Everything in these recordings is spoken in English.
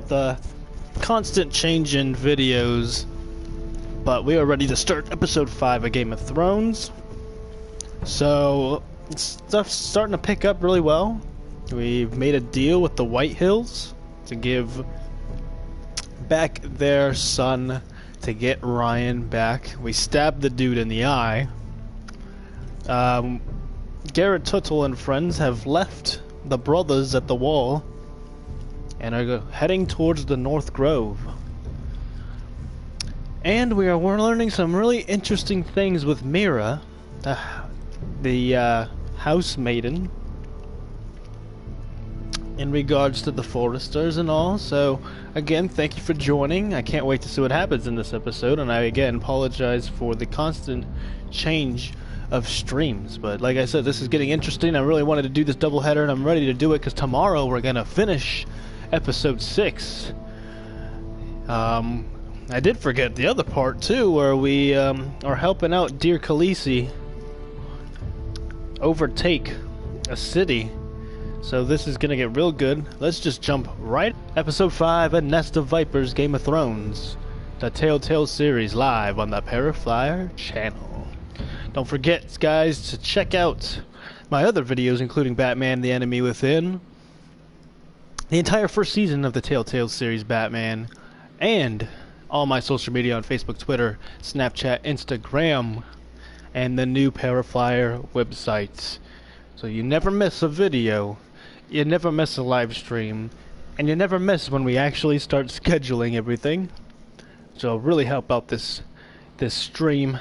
about the constant change in videos, but we are ready to start episode 5 of Game of Thrones. So stuff's starting to pick up really well. We've made a deal with the White Hills to give back their son to get Ryan back. We stabbed the dude in the eye. Garrett Tuttle and friends have left the brothers at the wall and are heading towards the North Grove. And we're learning some really interesting things with Mira, the house maiden, in regards to the Foresters and all. So again, thank you for joining. I can't wait to see what happens in this episode, and I again apologize for the constant change of streams, but like I said, this is getting interesting. I really wanted to do this doubleheader, and I'm ready to do it because tomorrow we're gonna finish episode 6. I did forget the other part too, where we are helping out Dear Khaleesi overtake a city. So this is gonna get real good. Let's just jump right. Episode 5, A Nest of Vipers, Game of Thrones, the Telltale series, live on the TheParaFlyer channel. Don't forget, guys, to check out my other videos, including Batman: The Enemy Within, the entire first season of the Telltale series Batman, and all my social media on Facebook, Twitter, Snapchat, Instagram, and the new TheParaFlyer website. So you never miss a video, you never miss a live stream, and you never miss when we actually start scheduling everything. So it'll really help out this stream,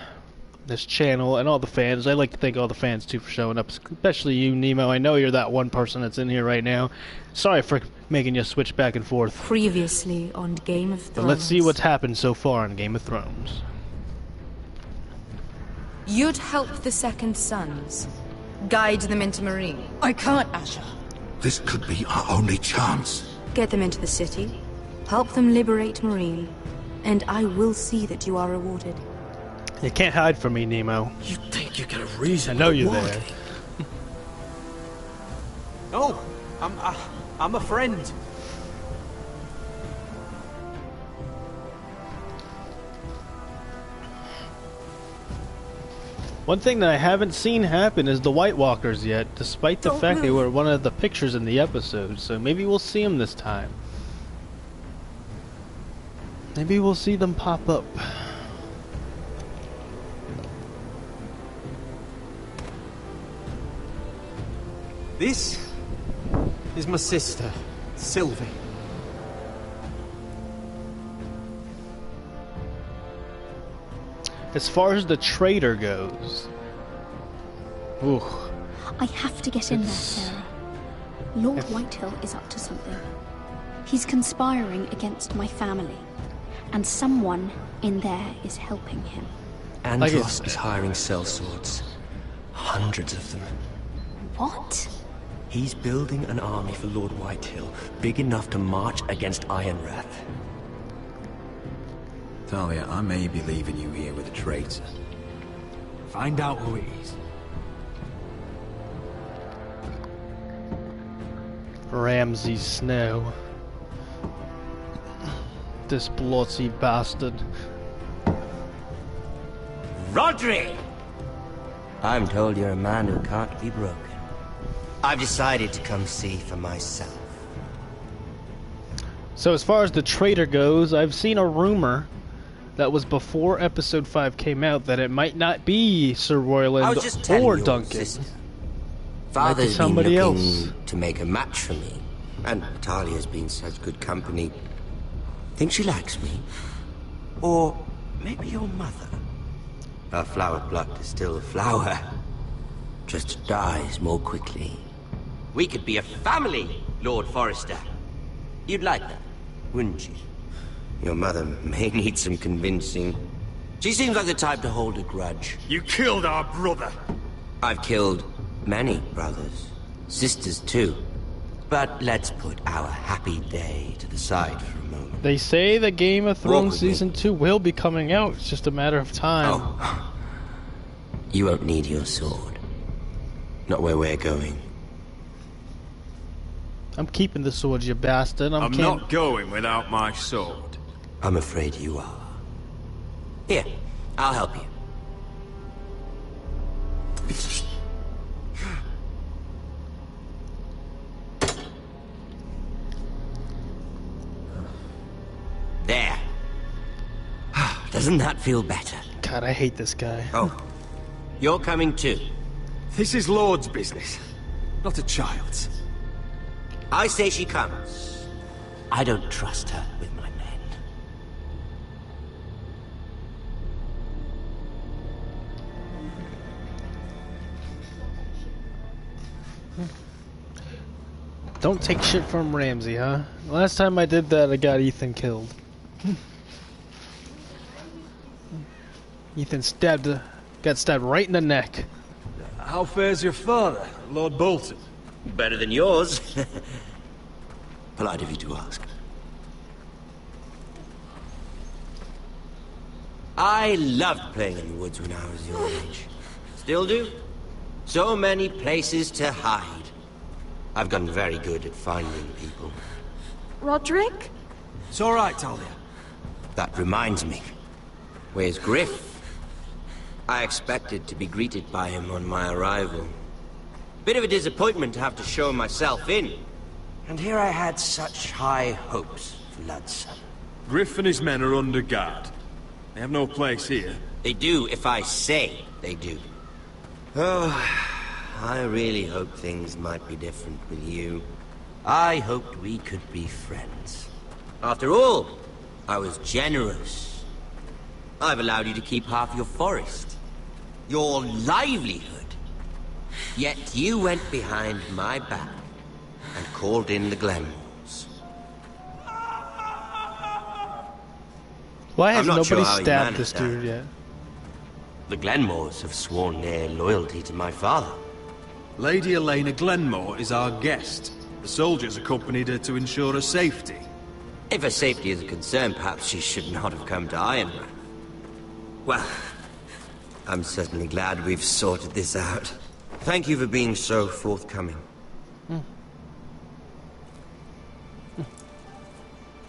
this channel, and all the fans. I'd like to thank all the fans too for showing up, especially you, Nemo. I know you're that one person that's in here right now. Sorry for making you switch back and forth. Previously on Game of Thrones. But let's see what's happened so far on Game of Thrones. You'd help the Second Sons. Guide them into Marine. I can't, Asher. This could be our only chance. Get them into the city. Help them liberate Marine. And I will see that you are rewarded. You can't hide from me, Nemo. You think you get a reason? I know you're there. No, I'm a friend. One thing that I haven't seen happen is the White Walkers yet, despite the fact they were one of the pictures in the episode. So maybe we'll see them this time. Maybe we'll see them pop up. This is my sister, Sylvie. As far as the traitor goes, ooh, I have to get in there, Sarah. Lord Whitehill is up to something. He's conspiring against my family, and someone in there is helping him. Andros is hiring sellswords. Hundreds of them. What? He's building an army for Lord Whitehill, big enough to march against Ironrath. Talia, I may be leaving you here with a traitor. Find out who it is. Ramsay Snow. This bloody bastard. Rodri! I'm told you're a man who can't be broken. I've decided to come see for myself. So as far as the traitor goes, I've seen a rumor that was before episode 5 came out that it might not be Sir Royland or Duncan. Father's been somebody looking else to make a match for me, and Talia's been such good company. Think she likes me? Or maybe your mother? Her flower plot is still a flower, just dies more quickly. We could be a family, Lord Forrester. You'd like that, wouldn't you? Your mother may need some convincing. She seems like the type to hold a grudge. You killed our brother. I've killed many brothers, sisters too. But let's put our happy day to the side for a moment. They say the Game of Thrones Season 2 will be coming out. It's just a matter of time. Oh. You won't need your sword. Not where we're going. I'm keeping the sword, you bastard. I'm not going without my sword. I'm afraid you are. Here, I'll help you. There. Doesn't that feel better? God, I hate this guy. Oh, you're coming too. This is Lord's business, not a child's. I say she comes. I don't trust her with my men. Don't take shit from Ramsey, huh? Last time I did that, I got Ethan killed. Ethan got stabbed right in the neck. How fares your father, Lord Bolton? Better than yours. Polite of you to ask. I loved playing in the woods when I was your age. Still do. So many places to hide. I've gotten very good at finding people. Roderick? It's all right, Talia. That reminds me. Where's Griff? I expected to be greeted by him on my arrival. Bit of a disappointment to have to show myself in. And here I had such high hopes for Ludson. Griff and his men are under guard. They have no place here. They do if I say they do. Oh, I really hoped things might be different with you. I hoped we could be friends. After all, I was generous. I've allowed you to keep half your forest. Your livelihood. Yet you went behind my back and called in the Glenmores. Why has I'm not nobody sure how you stabbed managed this that. dude yet? The Glenmores have sworn their loyalty to my father. Lady Elena Glenmore is our guest. The soldiers accompanied her to ensure her safety. If her safety is a concern, perhaps she should not have come to Ironrath. Well, I'm certainly glad we've sorted this out. Thank you for being so forthcoming.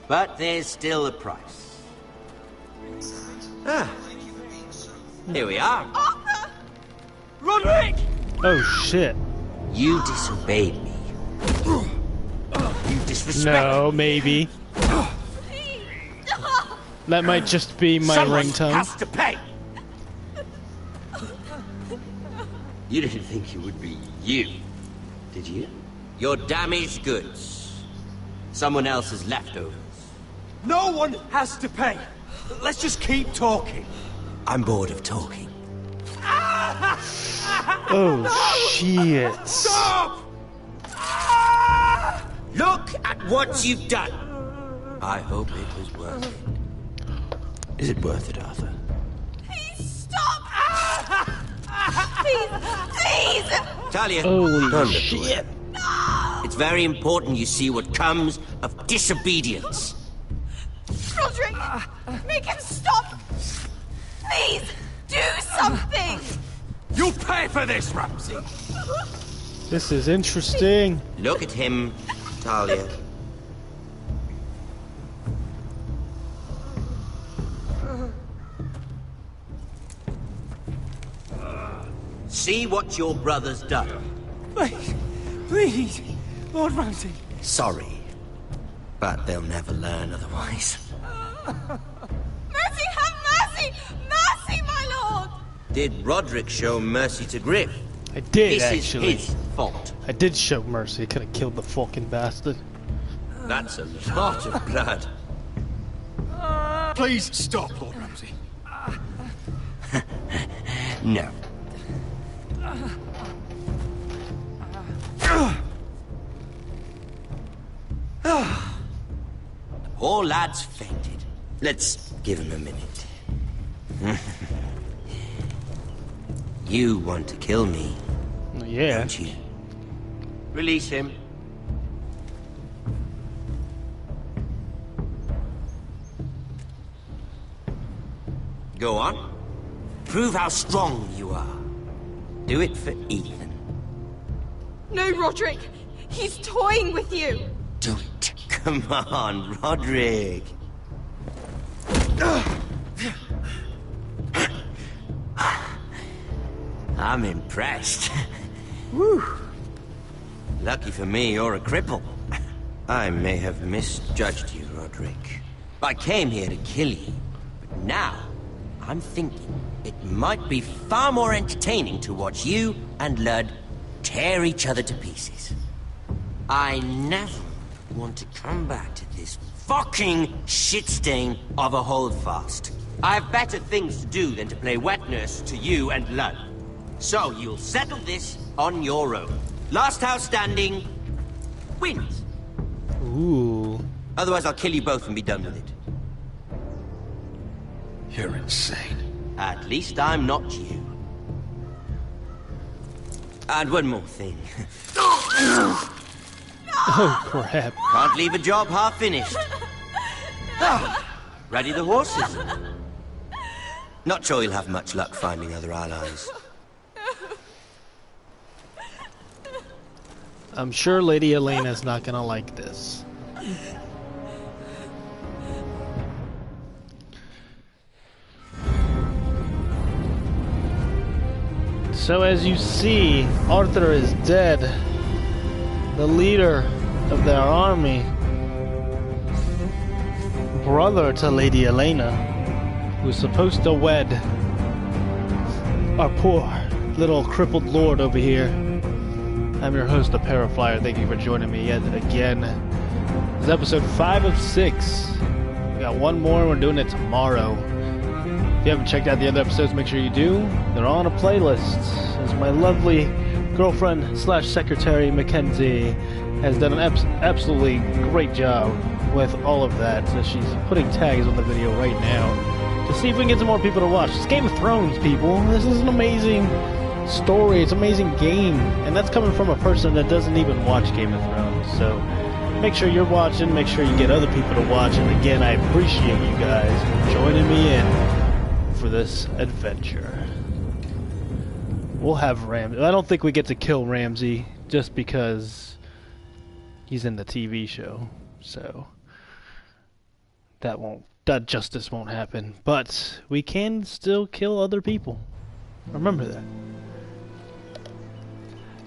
But there's still a price. Ah. Here we are. Arthur! Roderick! Oh shit. You disobeyed me. You disrespected No, maybe. That might just be my Someone ringtone. has to pay. You didn't think it would be you, did you? Your damaged goods. Someone else's leftovers. No one has to pay. Let's just keep talking. I'm bored of talking. Oh shit. Stop! Look at what you've done. I hope it was worth it. Is it worth it, Arthur? Please stop! Please! Please! Talia, Holy don't look shit. away. It's very important you see what comes of disobedience. Roderick! Make him stop! Please! Do something! You'll pay for this, Ramsey. This is interesting. Look at him, Talia. See what your brother's done. Please, please, Lord Ramsey. Sorry, but they'll never learn otherwise. Mercy, have mercy! Mercy, my lord! Did Roderick show mercy to Griff? I did, This actually. is his fault. I did show mercy. Could have killed the fucking bastard. That's a lot of blood. Please stop, Lord Ramsey. No. Poor lad's fainted. Let's give him a minute. You want to kill me, Yeah. don't you? Release him. Go on. Prove how strong you are. Do it for Ethan. No, Roderick! He's toying with you. Do it. Come on, Roderick. I'm impressed. Whew. Lucky for me, you're a cripple. I may have misjudged you, Roderick. I came here to kill you, but now I'm thinking it might be far more entertaining to watch you and Ludd tear each other to pieces. I never want to come back to this fucking shit stain of a holdfast. I have better things to do than to play wet nurse to you and Ludd. So you'll settle this on your own. Last house standing wins. Ooh. Otherwise, I'll kill you both and be done with it. You're insane. At least I'm not you. And one more thing. Oh, crap. Can't leave a job half finished. Ready the horses? Not sure you'll have much luck finding other allies. I'm sure Lady Elena's not gonna like this. So as you see, Arthur is dead. The leader of their army. Brother to Lady Elena, who's supposed to wed our poor little crippled lord over here. I'm your host, TheParaFlyer. Thank you for joining me yet again. This is episode 5 of 6. We got one more, we're doing it tomorrow. If you haven't checked out the other episodes, make sure you do. They're all on a playlist. As my lovely girlfriend slash secretary, Mackenzie, has done an absolutely great job with all of that. So she's putting tags on the video right now to see if we can get some more people to watch. It's Game of Thrones, people. This is an amazing story. It's an amazing game. And that's coming from a person that doesn't even watch Game of Thrones. So make sure you're watching. Make sure you get other people to watch. And again, I appreciate you guys joining me in for this adventure. We'll have Ramsay. I don't think we get to kill Ramsay just because he's in the TV show. So that justice won't happen. But we can still kill other people. Remember that.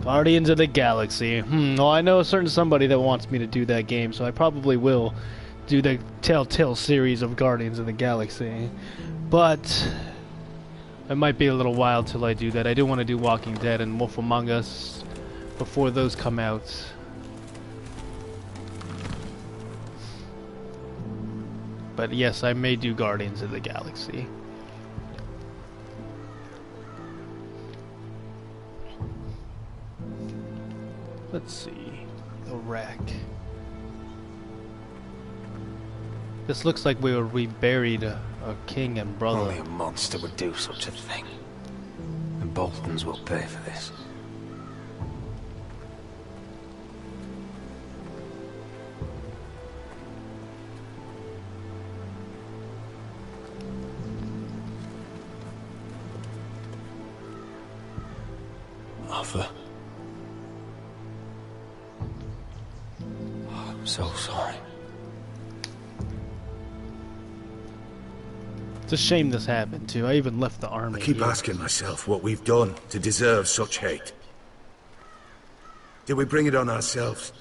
Guardians of the Galaxy. Well, I know a certain somebody that wants me to do that game, so I probably will do the Telltale series of Guardians of the Galaxy. But it might be a little while till I do that. I do want to do Walking Dead and Wolf Among Us before those come out. But yes, I may do Guardians of the Galaxy. Let's see. Iraq. This looks like we buried a king and brother. Only a monster would do such a thing. The Boltons will pay for this. Arthur. I'm so sorry. It's a shame this happened too. I even left the army. I keep asking myself what we've done to deserve such hate. Did we bring it on ourselves?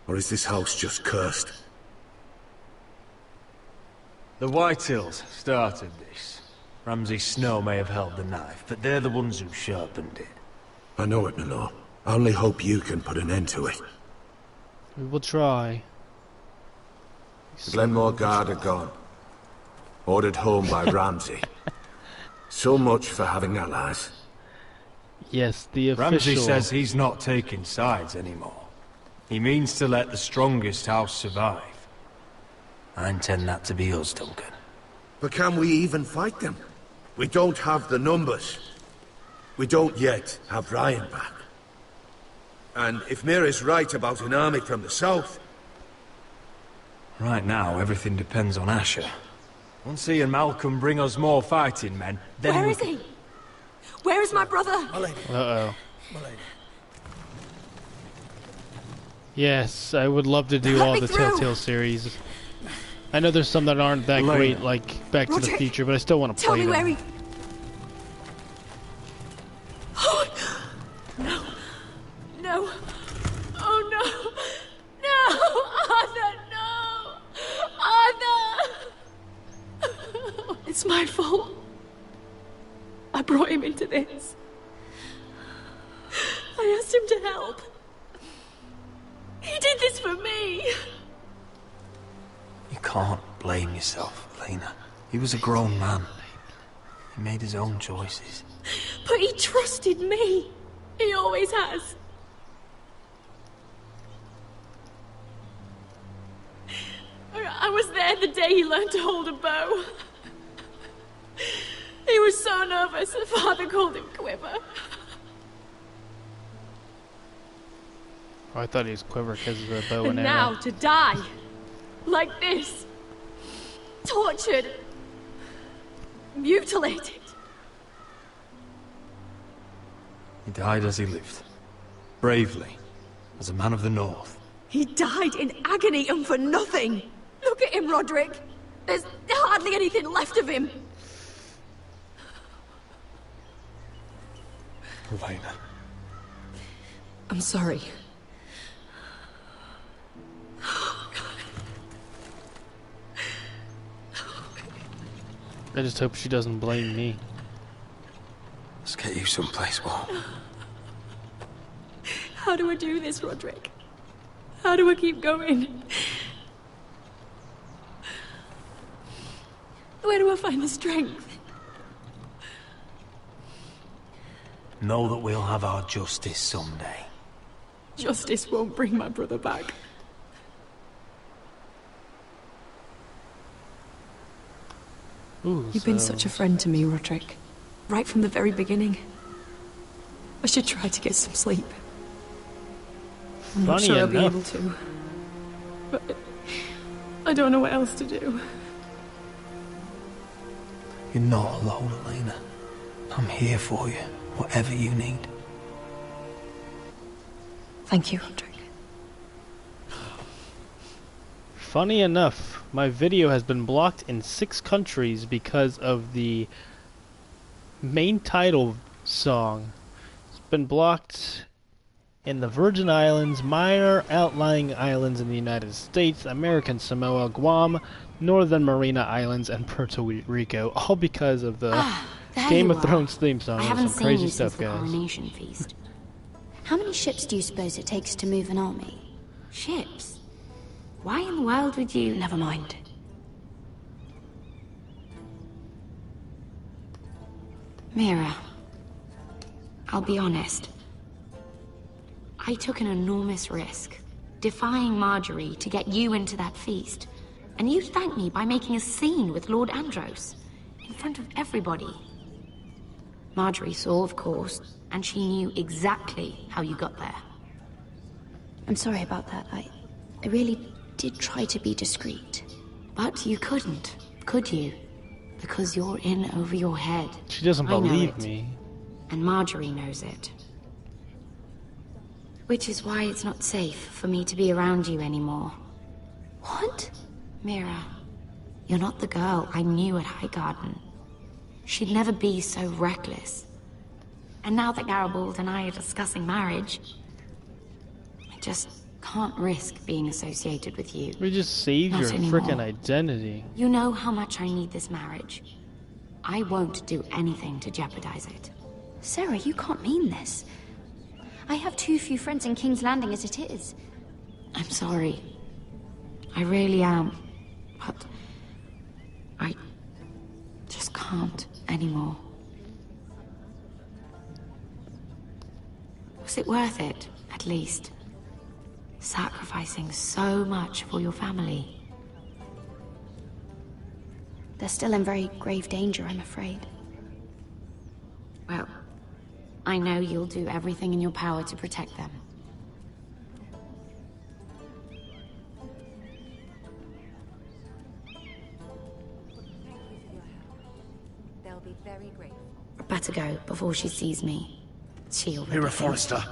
Or is this house just cursed? The Whitehills started this. Ramsay Snow may have held the knife, but they're the ones who sharpened it. I know it, my lord. I only hope you can put an end to it. We will try. The Glenmore Guard are gone. Ordered home by Ramsay. So much for having allies. Yes, the official. Ramsay says he's not taking sides anymore. He means to let the strongest house survive. I intend that to be us, Duncan. But can we even fight them? We don't have the numbers. We don't yet have Ryan back. And if Mira's right about an army from the south... Right now, everything depends on Asher. Once he and Malcolm bring us more fighting men, then Where is he? Where is my brother? Uh-oh. Yes, I would love to do Let all me the through. Telltale series. I know there's some that aren't that great, like Back to the Roderick, Future, but I still want to tell play me them. where he... Oh, no. No. Oh, no. No! Arthur, no! Arthur! It's my fault. I brought him into this. I asked him to help. He did this for me. You can't blame yourself, Elena. He was a grown man. He made his own choices. But he trusted me. He always has. I was there the day he learned to hold a bow. He was so nervous, the father called him Quiver. Oh, I thought he was Quiver because of the bow and And arrow. now to die. Like this. Tortured. Mutilated. He died as he lived. Bravely. As a man of the North. He died in agony and for nothing. Look at him, Roderick. There's hardly anything left of him. Elena. I'm sorry. I just hope she doesn't blame me. Let's get you someplace warm. How do I do this, Roderick? How do I keep going? Where do I find the strength? Know that we'll have our justice someday. Justice won't bring my brother back. Ooh, You've been such a friend to me, Roderick. Right from the very beginning. I should try to get some sleep. I'm not Funny sure I'll be enough. able to. But I don't know what else to do. You're not alone, Elena. I'm here for you, whatever you need. Thank you, Roderick. Funny enough, my video has been blocked in 6 countries because of the main title song. It's been blocked in the Virgin Islands, minor outlying islands in the United States, American Samoa, Guam, Northern Mariana Islands, and Puerto Rico, all because of the There Game you of are. Thrones theme song. I It was haven't some seen crazy you stuff, since the guys. coronation feast. How many ships do you suppose it takes to move an army? Ships? Why in the world would you... Never mind. Mira, I'll be honest. I took an enormous risk, defying Marjorie to get you into that feast. And you thanked me by making a scene with Lord Andros, in front of everybody. Marjorie saw, of course, and she knew exactly how you got there. I'm sorry about that. I really did try to be discreet. But you couldn't, could you? Because you're in over your head. She doesn't I know believe it. me. And Marjorie knows it. Which is why it's not safe for me to be around you anymore. What? Mira, you're not the girl I knew at Highgarden. She'd never be so reckless. And now that Garibald and I are discussing marriage, I just can't risk being associated with you. We just saved Not your anymore. frickin' identity. You know how much I need this marriage. I won't do anything to jeopardize it. Sarah, you can't mean this. I have too few friends in King's Landing as it is. I'm sorry. I really am. But I just can't anymore. Was it worth it, at least? Sacrificing so much for your family. They're still in very grave danger, I'm afraid. Well, I know you'll do everything in your power to protect them. They'll be very grateful. Better go before she sees me. She already Mira thinks- Forrester.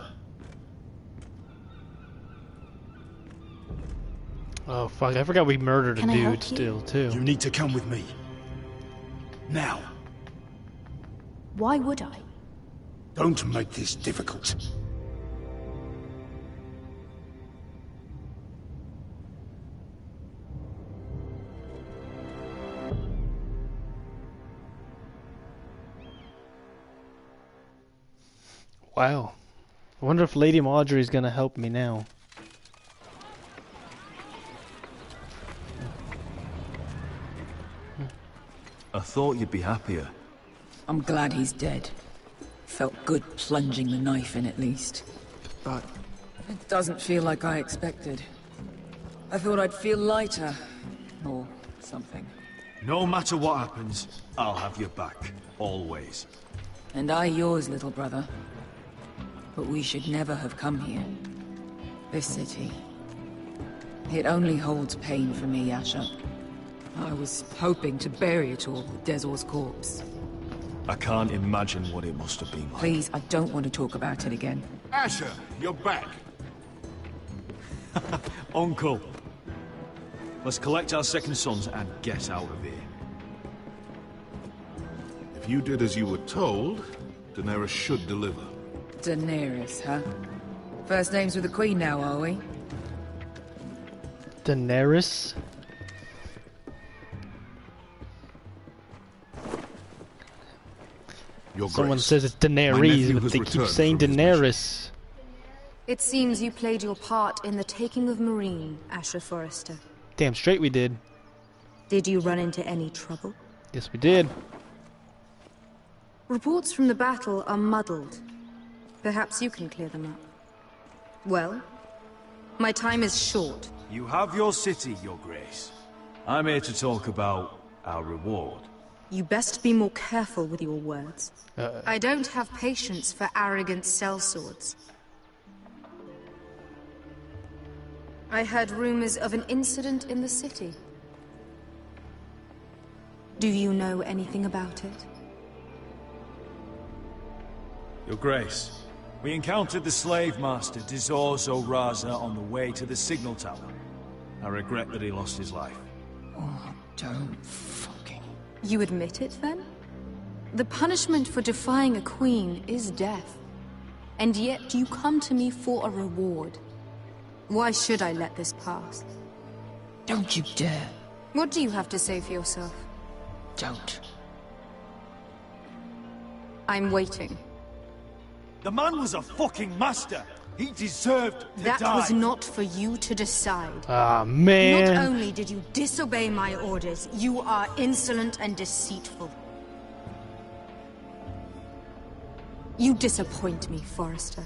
Oh fuck, I forgot we murdered a Can I help dude you? still, too. You need to come with me. Now. Why would I? Don't make this difficult. Wow. I wonder if Lady Marjorie's gonna help me now. I thought you'd be happier. I'm glad he's dead. Felt good plunging the knife in at least. But it doesn't feel like I expected. I thought I'd feel lighter. Or something. No matter what happens, I'll have your back. Always. And I yours, little brother. But we should never have come here. This city. It only holds pain for me, Asher. I was hoping to bury it all with Dezor's corpse. I can't imagine what it must have been like. Please, I don't want to talk about it again. Asher, you're back. Uncle. Let's collect our second sons and get out of here. If you did as you were told, Daenerys should deliver. Daenerys, huh? First names with the Queen now, are we? Daenerys? Your Someone Grace, says it's my nephew Daenerys, but has they keep returned saying from his Daenerys. It seems you played your part in the taking of Marine, Asher Forrester. Damn straight we did. Did you run into any trouble? Yes, we did. Reports from the battle are muddled. Perhaps you can clear them up. Well, my time is short. You have your city, Your Grace. I'm here to talk about our reward. You best be more careful with your words. I don't have patience for arrogant sellswords. I heard rumors of an incident in the city. Do you know anything about it? Your Grace, we encountered the slave master Dezor Zoraza on the way to the signal tower. I regret that he lost his life. Oh, don't fucking... You admit it, then? The punishment for defying a queen is death. And yet you come to me for a reward. Why should I let this pass? Don't you dare. What do you have to say for yourself? Don't. I'm waiting. The man was a fucking master! He deserved to die! That was not for you to decide. Ah, man. Not only did you disobey my orders, you are insolent and deceitful. You disappoint me, Forrester.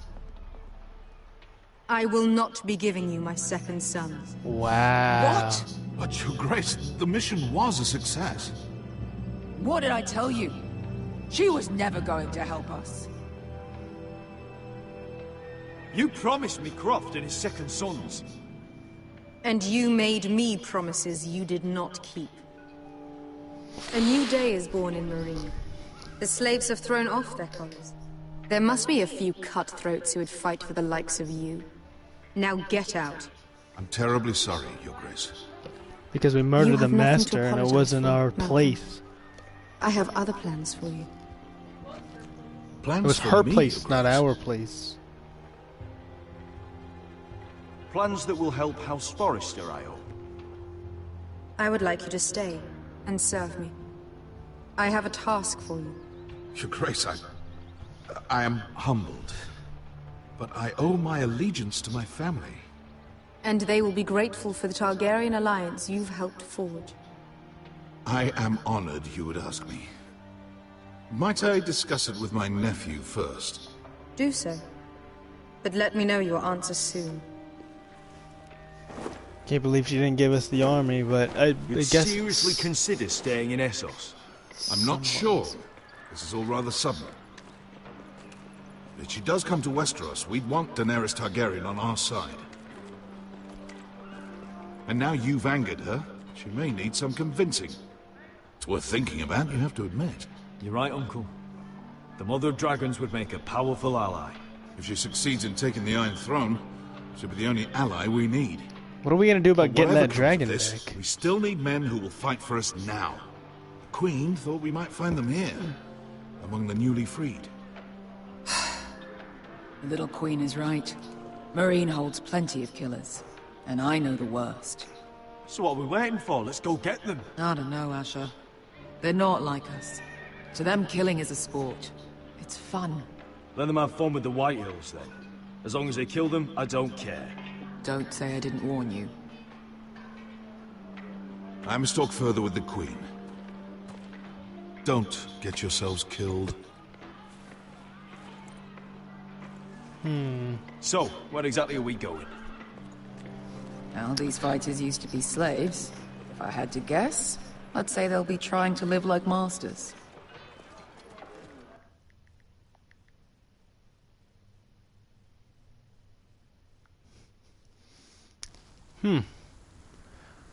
I will not be giving you my second sons. Wow. What? But, Your Grace, the mission was a success. What did I tell you? She was never going to help us. You promised me Croft and his second sons. And you made me promises you did not keep. A new day is born in Marine. The slaves have thrown off their collars. There must be a few cutthroats who would fight for the likes of you. Now get out. I'm terribly sorry, Your Grace. Because we murdered the master and it wasn't our place. I have other plans for you. Plans It was for her me, place, Your not Grace. our place. Plans that will help House Forrester, I hope. I would like you to stay and serve me. I have a task for you. Your Grace, I am humbled. But I owe my allegiance to my family. And they will be grateful for the Targaryen alliance you've helped forge. I am honored you would ask me. Might I discuss it with my nephew first? Do so. But let me know your answer soon. Can't believe she didn't give us the army, but I You'd guess... seriously consider staying in Essos? I'm not sure. This is all rather sudden. If she does come to Westeros, we'd want Daenerys Targaryen on our side. And now you've angered her, she may need some convincing. It's worth thinking about, you have to admit. You're right, Uncle. The Mother of Dragons would make a powerful ally. If she succeeds in taking the Iron Throne, she'll be the only ally we need. What are we gonna do about getting Whatever that comes of dragon this, back? we still need men who will fight for us now. The Queen thought we might find them here, among the newly freed. The little queen is right. Marine holds plenty of killers, and I know the worst. So what are we waiting for? Let's go get them. I don't know, Asher. They're not like us. To them, killing is a sport. It's fun. Let them have fun with the White Hills, then. As long as they kill them, I don't care. Don't say I didn't warn you. I must talk further with the Queen. Don't get yourselves killed. So, where exactly are we going? Now, these fighters used to be slaves. If I had to guess, I'd say they'll be trying to live like masters.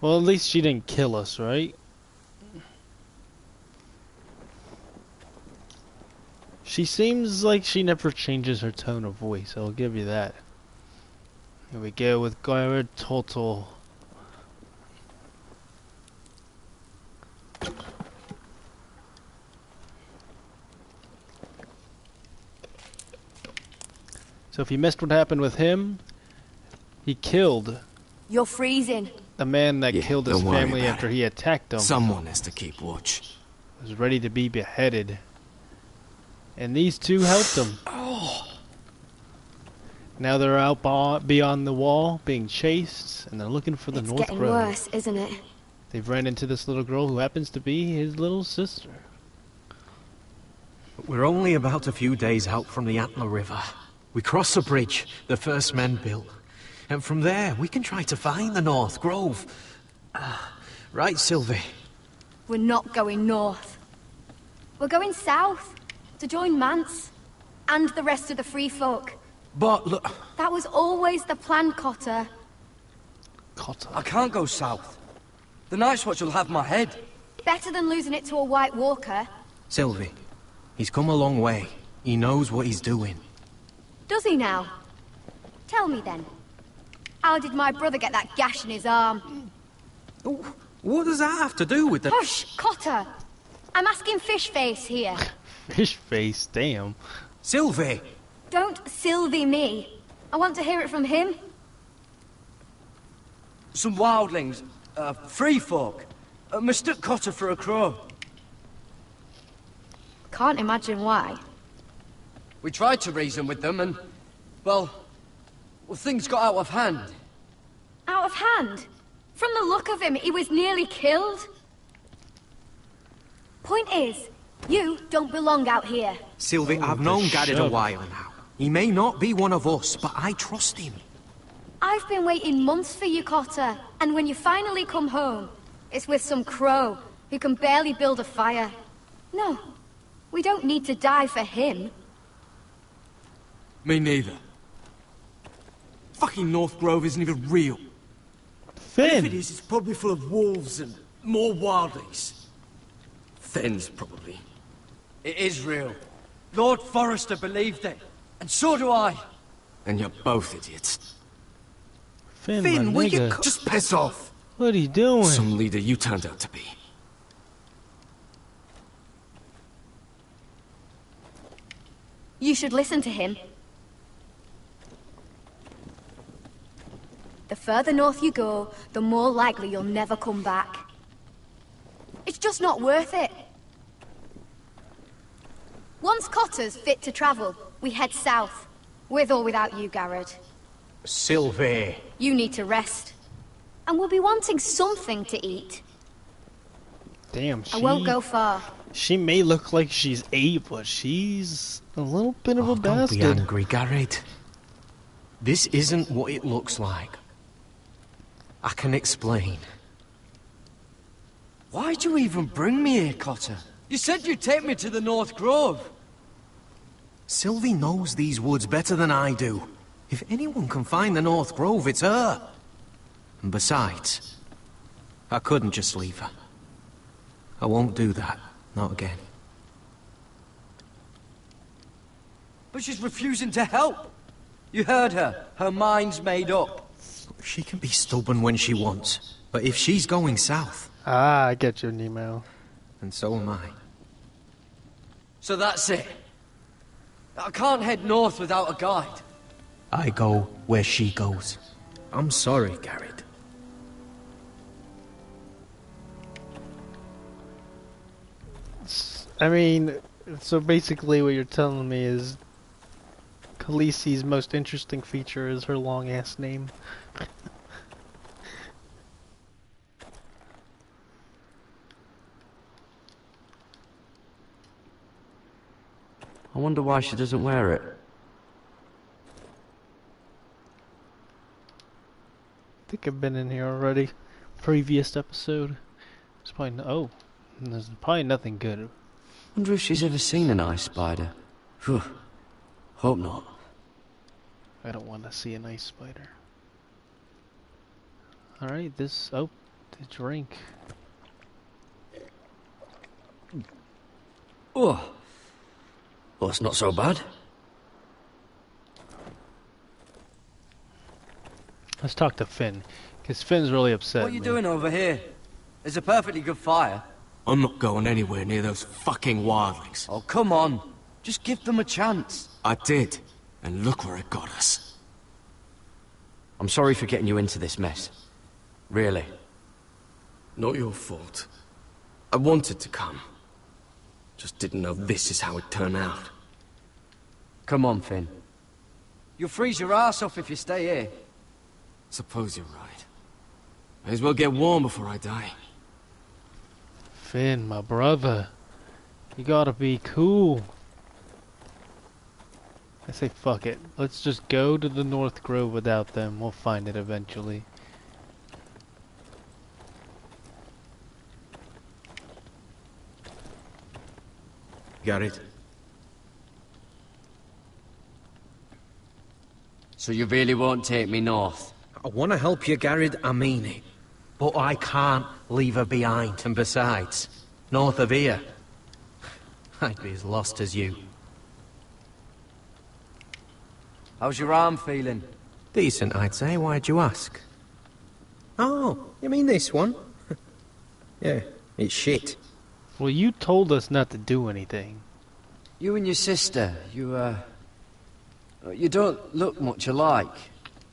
Well, at least she didn't kill us, right? She seems like she never changes her tone of voice, I'll give you that. Here we go with Telltale. So if you missed what happened with him, he killed You're freezing. the man that killed his don't worry family about after he attacked them. Someone has to keep watch. Was ready to be beheaded. And these two helped him. Now they're out beyond the wall, being chased, and they're looking for the North Getting Grove. worse, isn't it? They've ran into this little girl who happens to be his little sister. We're only about a few days out from the Antler River. We cross a bridge the first men built. And from there, we can try to find the North Grove. Right, Sylvie? We're not going north. We're going south to join Mance and the rest of the free folk. But look... That was always the plan, Cotter. Cotter? I can't go south. The Night's Watch will have my head. Better than losing it to a White Walker. Sylvie, he's come a long way. He knows what he's doing. Does he now? Tell me then. How did my brother get that gash in his arm? What does that have to do with the... Hush, Cotter! I'm asking Fishface here. Fish face, damn. Sylvie! Don't Sylvie me. I want to hear it from him. Some wildlings, free folk, mistook Cotter for a crow. Can't imagine why. We tried to reason with them and, well, things got out of hand. Out of hand? From the look of him, he was nearly killed. Point is, you don't belong out here. Sylvie, I've known Garrett a while now. He may not be one of us, but I trust him. I've been waiting months for you, Cotter, and when you finally come home, it's with some crow who can barely build a fire. No, we don't need to die for him. Me neither. Fucking North Grove isn't even real. Finn! If it is, it's probably full of wolves and more wildlings. Thens, probably. It is real. Lord Forrester believed it, and so do I. And you're both idiots. Finn, Finn, my will you nigga. just piss off? What are you doing? Some leader you turned out to be. You should listen to him. The further north you go, the more likely you'll never come back. It's just not worth it. Once Cotter's fit to travel, we head south. With or without you, Garrett. Sylvie. You need to rest. And we'll be wanting something to eat. Damn, I won't go far. She may look like she's 8, but she's a little bit of a Don't bastard. be angry, Garrett. This isn't what it looks like. I can explain. Why'd you even bring me here, Cotter? You said you'd take me to the North Grove. Sylvie knows these woods better than I do. If anyone can find the North Grove, it's her. And besides, I couldn't just leave her. I won't do that. Not again. But she's refusing to help. You heard her. Her mind's made up. She can be stubborn when she wants, but if she's going south... Ah, I get you, Nemo. And so am I. So that's it. I can't head north without a guide. I go where she goes. I'm sorry, Garrett. I mean, so basically what you're telling me is Khaleesi's most interesting feature is her long-ass name. I wonder why she doesn't wear it. I think I've been in here already. Previous episode. There's probably there's probably nothing good. Wonder if she's ever seen an ice spider. Phew. Hope not. I don't want to see an ice spider. Alright, the drink. Oh. Well, it's not so bad. Let's talk to Finn, because Finn's really upset. What are you doing over here? There's a perfectly good fire. I'm not going anywhere near those fucking wildlings. Oh, come on. Just give them a chance. I did, and look where it got us. I'm sorry for getting you into this mess. Really. Not your fault. I wanted to come. Just didn't know this is how it turned out. Come on, Finn. You'll freeze your ass off if you stay here. Suppose you're right. May as well get warm before I die. Finn, my brother. You gotta be cool. I say fuck it. Let's just go to the North Grove without them. We'll find it eventually. Garrett. So you really won't take me north? I want to help you, Garrett, I mean it. But I can't leave her behind. And besides, north of here, I'd be as lost as you. How's your arm feeling? Decent, I'd say. Why'd you ask? Oh, you mean this one? Yeah, it's shit. Well, you told us not to do anything. You and your sister, you don't look much alike.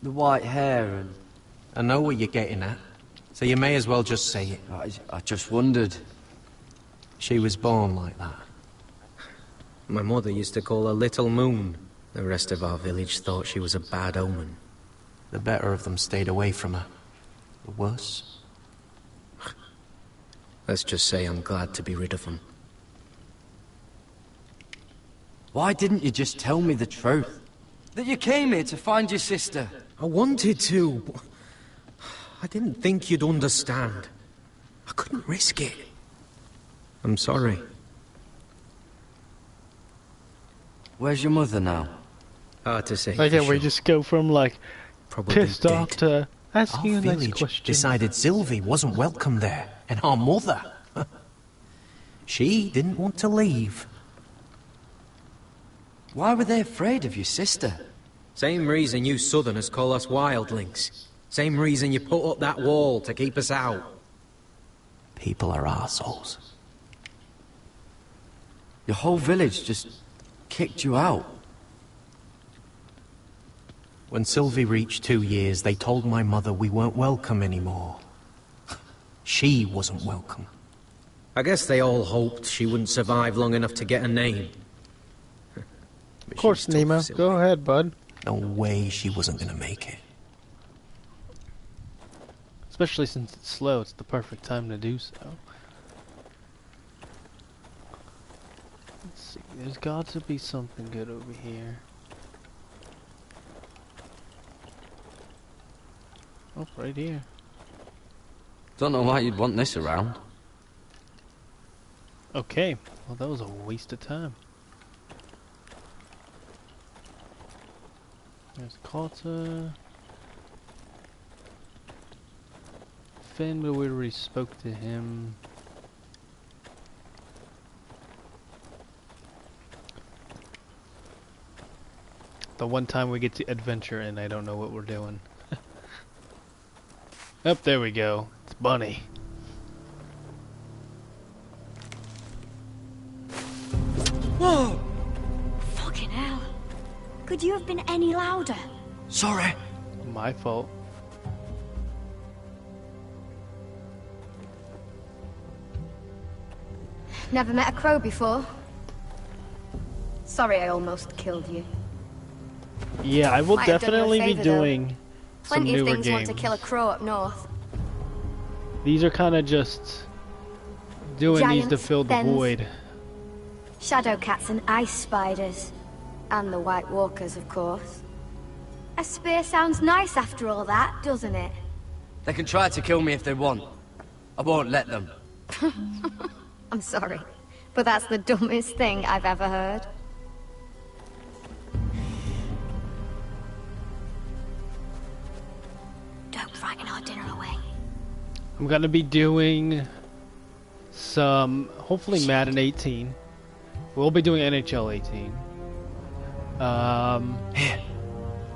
The white hair and... I know what you're getting at, so you may as well just say it. I just wondered. She was born like that. My mother used to call her Little Moon. The rest of our village thought she was a bad omen. The better of them stayed away from her. The worse? Let's just say I'm glad to be rid of them. Why didn't you just tell me the truth? That you came here to find your sister. I wanted to, but I didn't think you'd understand. I couldn't risk it. I'm sorry. Where's your mother now? Hard to say. Like, yeah, we just go from like probably pissed dead. Off to asking Our a nice village question. decided Sylvie wasn't welcome there, and our mother, she didn't want to leave. Why were they afraid of your sister? Same reason you Southerners call us wildlings. Same reason you put up that wall to keep us out. People are arseholes. Your whole village just kicked you out. When Sylvie reached 2 years, they told my mother we weren't welcome anymore. She wasn't welcome. I guess they all hoped she wouldn't survive long enough to get a name. Of course, Nemo. Go ahead, bud. No way she wasn't gonna make it. Especially since it's slow, it's the perfect time to do so. Let's see, there's got to be something good over here. Oh, right here. Don't know why you'd want this around. Okay, well that was a waste of time. There's Carter. Finn, but we already spoke to him. The one time we get to adventure and I don't know what we're doing. Up there we go. It's Bunny. Whoa! Fucking hell. Could you have been any louder? Sorry. My fault. Never met a crow before. Sorry I almost killed you. Yeah, I will Might have done you a definitely be favour, though. doing some Plenty of newer things want games. to kill a crow up north. These are kind of just doing these to Giants, fill the thens. void. Shadow cats and ice spiders. And the White Walkers, of course. A spear sounds nice after all that, doesn't it? They can try to kill me if they want. I won't let them. I'm sorry, but that's the dumbest thing I've ever heard. Don't frighten our dinner away. I'm gonna be doing some, hopefully Madden 18. We'll be doing NHL 18.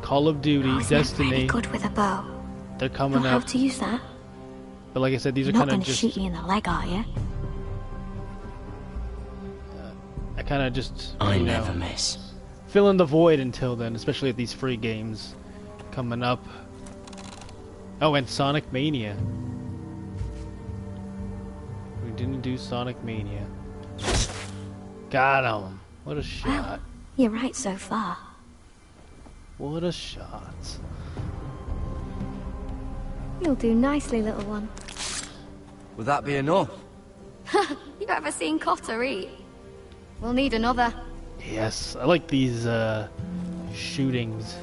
Call of Duty, Oh, isn't that Destiny. really good with a bow? They're coming Know how up. to use that? But like I said, these You're are not kind going of to just. shoot me in the leg, are you? I kind of just. I you know, never miss. fill in the void until then, especially with these free games coming up. Oh, and Sonic Mania. We didn't do Sonic Mania. Got him. What a shot. You're right so far. What a shot. You'll do nicely, little one. Would that be enough? You ever seen Cotter eat? We'll need another. Yes, I like these shootings.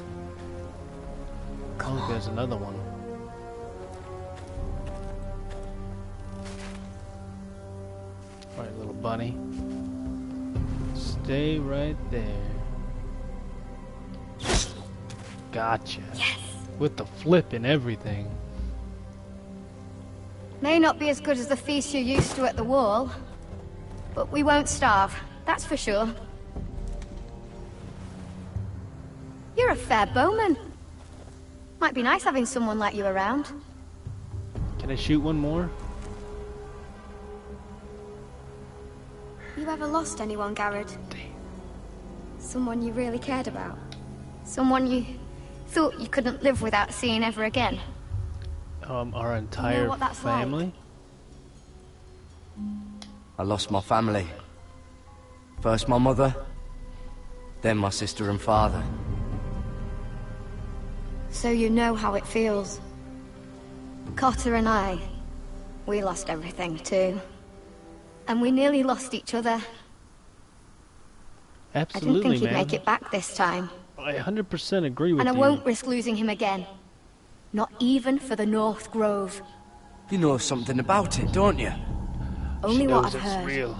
Oh, there's another one. Alright, little bunny. Stay right there. Gotcha. Yes. With the flip and everything. May not be as good as the feast you're used to at the wall, but we won't starve, that's for sure. You're a fair bowman. Might be nice having someone like you around. Can I shoot one more? You ever lost anyone, Garrett? Someone you really cared about? Someone you thought you couldn't live without seeing ever again? Our entire what that's family? I lost my family. First my mother, then my sister and father. So you know how it feels. Cotter and I, we lost everything too. And we nearly lost each other. Absolutely, I didn't think he'd man. make it back this time. I 100% agree with And I you. won't risk losing him again. Not even for the North Grove. You know something about it, don't you? Only She what knows I've it's heard. real.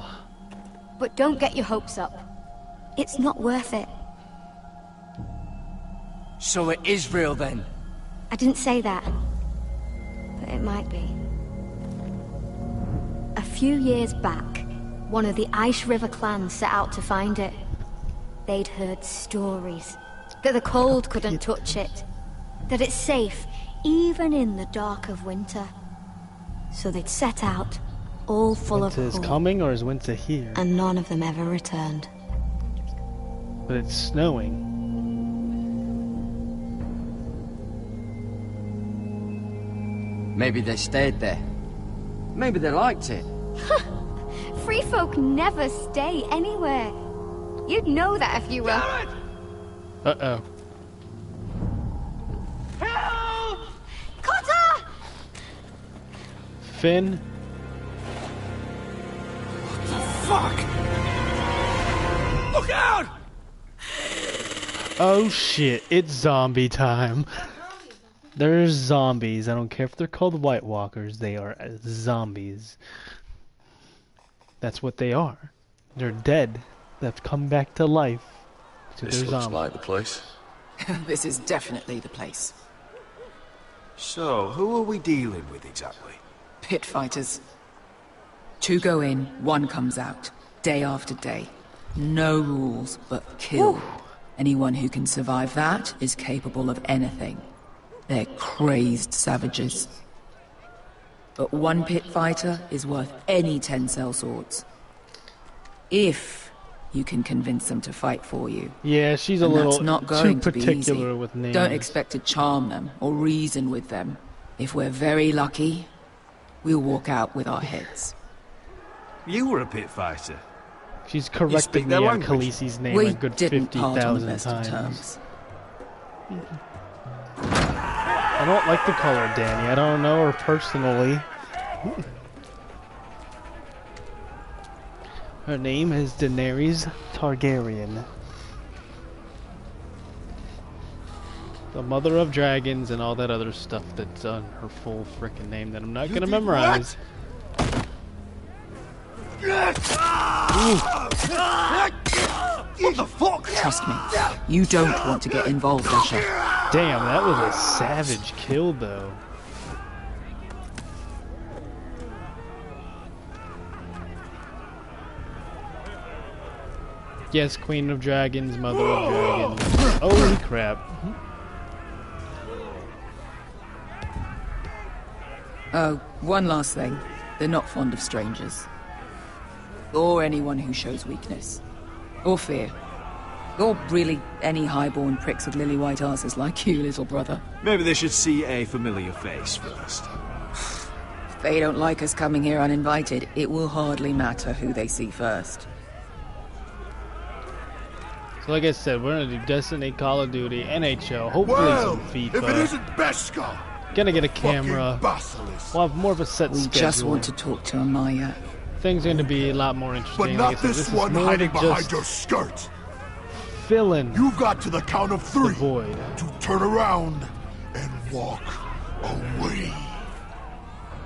But don't get your hopes up. It's not worth it. So it is real then? I didn't say that. But it might be. A few years back, one of the Ice River clans set out to find it. They'd heard stories. That the cold couldn't touch it. That it's safe, even in the dark of winter. So they'd set out, all full Winter of is hope. coming or is winter here? And none of them ever returned. But it's snowing. Maybe they stayed there. Maybe they liked it. Free folk never stay anywhere. You'd know that if you were... Uh-oh. Help! Cotter! Finn? Fuck! Look out! Oh shit, it's zombie time. There's zombies. I don't care if they're called White Walkers, they are zombies. That's what they are. They're dead. They've come back to life. So This they're looks zombies. like the place. This is definitely the place. So, who are we dealing with exactly? Pit fighters. 2 go in, 1 comes out. Day after day. No rules, but kill. Anyone who can survive that is capable of anything. They're crazed savages. but one pit fighter is worth any 10 cell swords. If you can convince them to fight for you. Yeah, she's a And little that's not going too to be particular easy. with names. Don't expect to charm them or reason with them. If we're very lucky, we'll walk out with our heads. You were a pit fighter. She's corrected me their on language? Khaleesi's name We a good didn't part on the 50,000 best of times. terms. I don't like the color, Danny. I don't know her personally. Her name is Daenerys Targaryen. The mother of dragons and all that other stuff that's on her full frickin' name that I'm not gonna memorize. What the fuck? Trust me, you don't want to get involved, Asher. Damn, that was a savage kill, though. Yes, Queen of Dragons, Mother of Dragons. Holy crap. Oh, one last thing. They're not fond of strangers. Or anyone who shows weakness. Or fear. Or really any highborn pricks with lily white asses like you, little brother. Maybe they should see a familiar face first. If they don't like us coming here uninvited, it will hardly matter who they see first. So like I said, we're gonna do Destiny, Call of Duty, NHL, hopefully some FIFA. If it isn't Beskar, Gonna get a camera. We'll have more of a set We schedule. just want to talk to Amaya. Things are gonna be a lot more interesting. but Like not I said, this is one more hiding than behind just your skirt. filling You've got to the count of 3 the void. to turn around and walk away.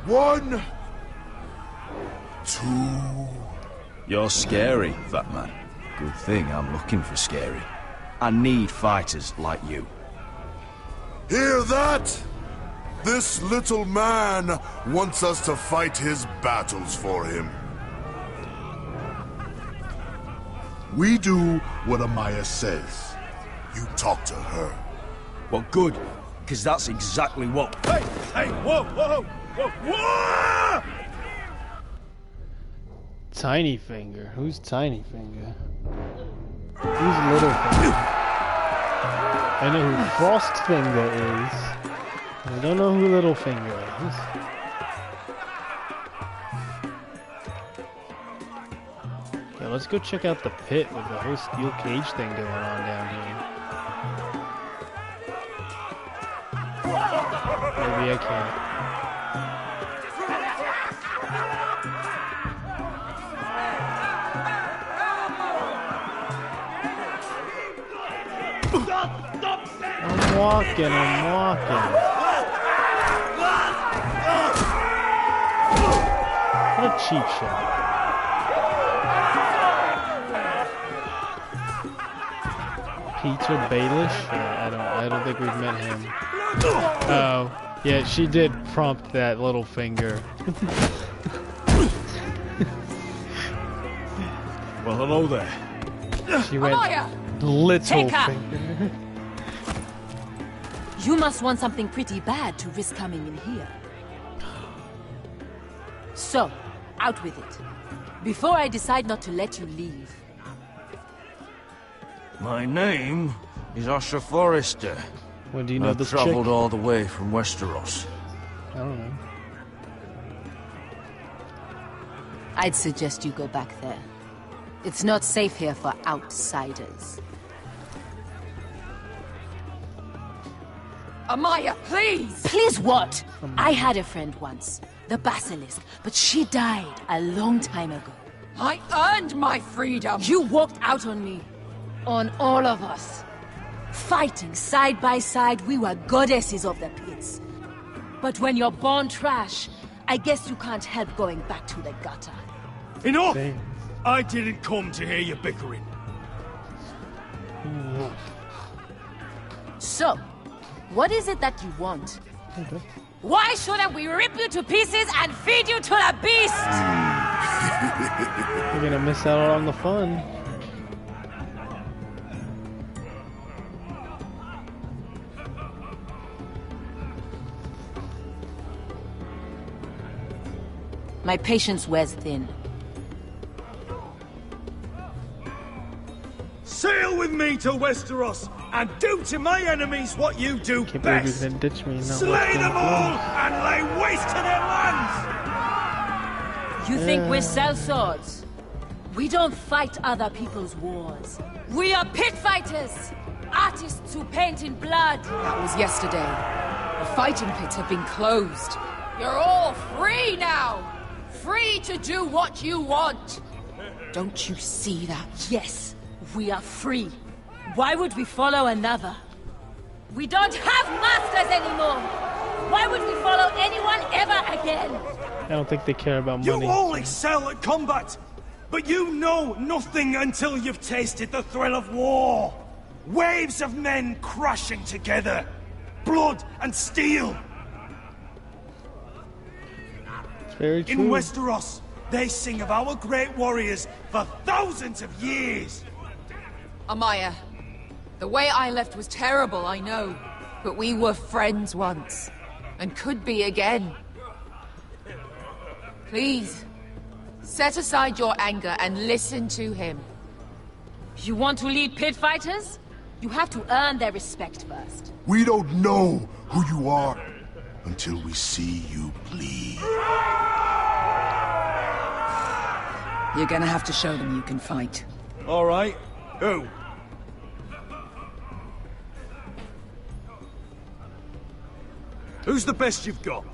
1, 2. You're scary, fat man. Good thing I'm looking for scary. I need fighters like you. Hear that? This little man wants us to fight his battles for him. We do what Amaya says. You talk to her. Well, good, because that's exactly what... Hey! Hey! Whoa! Whoa! Whoa! Whoa! Tiny Finger. Who's Tiny Finger? Who's Little Finger? I know who Frost Finger is. I don't know who Little Finger is. Okay, let's go check out the pit with the whole steel cage thing going on down here. Maybe I can't. I'm walking. What a cheap shot. Peter Baelish? Yeah, I don't think we've met him. Oh, yeah, she did prompt that Little Finger. Well, hello there. She went Little Take her. Finger. You must want something pretty bad to risk coming in here. So, out with it. Before I decide not to let you leave. My name is Asher Forrester. Well, do you know I've this traveled chick? all the way from Westeros. I don't know. I'd suggest you go back there. It's not safe here for outsiders. Amaya, please! Please what? I had a friend once, the Basilisk, but she died a long time ago. I earned my freedom! You walked out on me. On all of us. Fighting side by side, we were goddesses of the pits. But when you're born trash, I guess you can't help going back to the gutter. Enough! I didn't come to hear you bickering. So, what is it that you want? Why shouldn't we rip you to pieces and feed you to the beast? You're gonna miss out on the fun. My patience wears thin. Sail with me to Westeros and do to my enemies what you do Can't believe best. you're gonna ditch me. Slay them all and lay waste to their lands. You think we sell swords? We don't fight other people's wars. We are pit fighters! Artists who paint in blood! That was yesterday. The fighting pits have been closed. You're all free now! Free to do what you want! Don't you see that? Yes, we are free. Why would we follow another? We don't have masters anymore! Why would we follow anyone ever again? I don't think they care about money. You all excel at combat, but you know nothing until you've tasted the thrill of war. Waves of men crashing together. Blood and steel. It's very true. In Westeros, they sing of our great warriors for thousands of years. Amaya, the way I left was terrible, I know. But we were friends once. And could be again. Please, set aside your anger and listen to him. You want to lead pit fighters? You have to earn their respect first. We don't know who you are until we see you bleed. You're gonna have to show them you can fight. All right. Who? Who's the best you've got?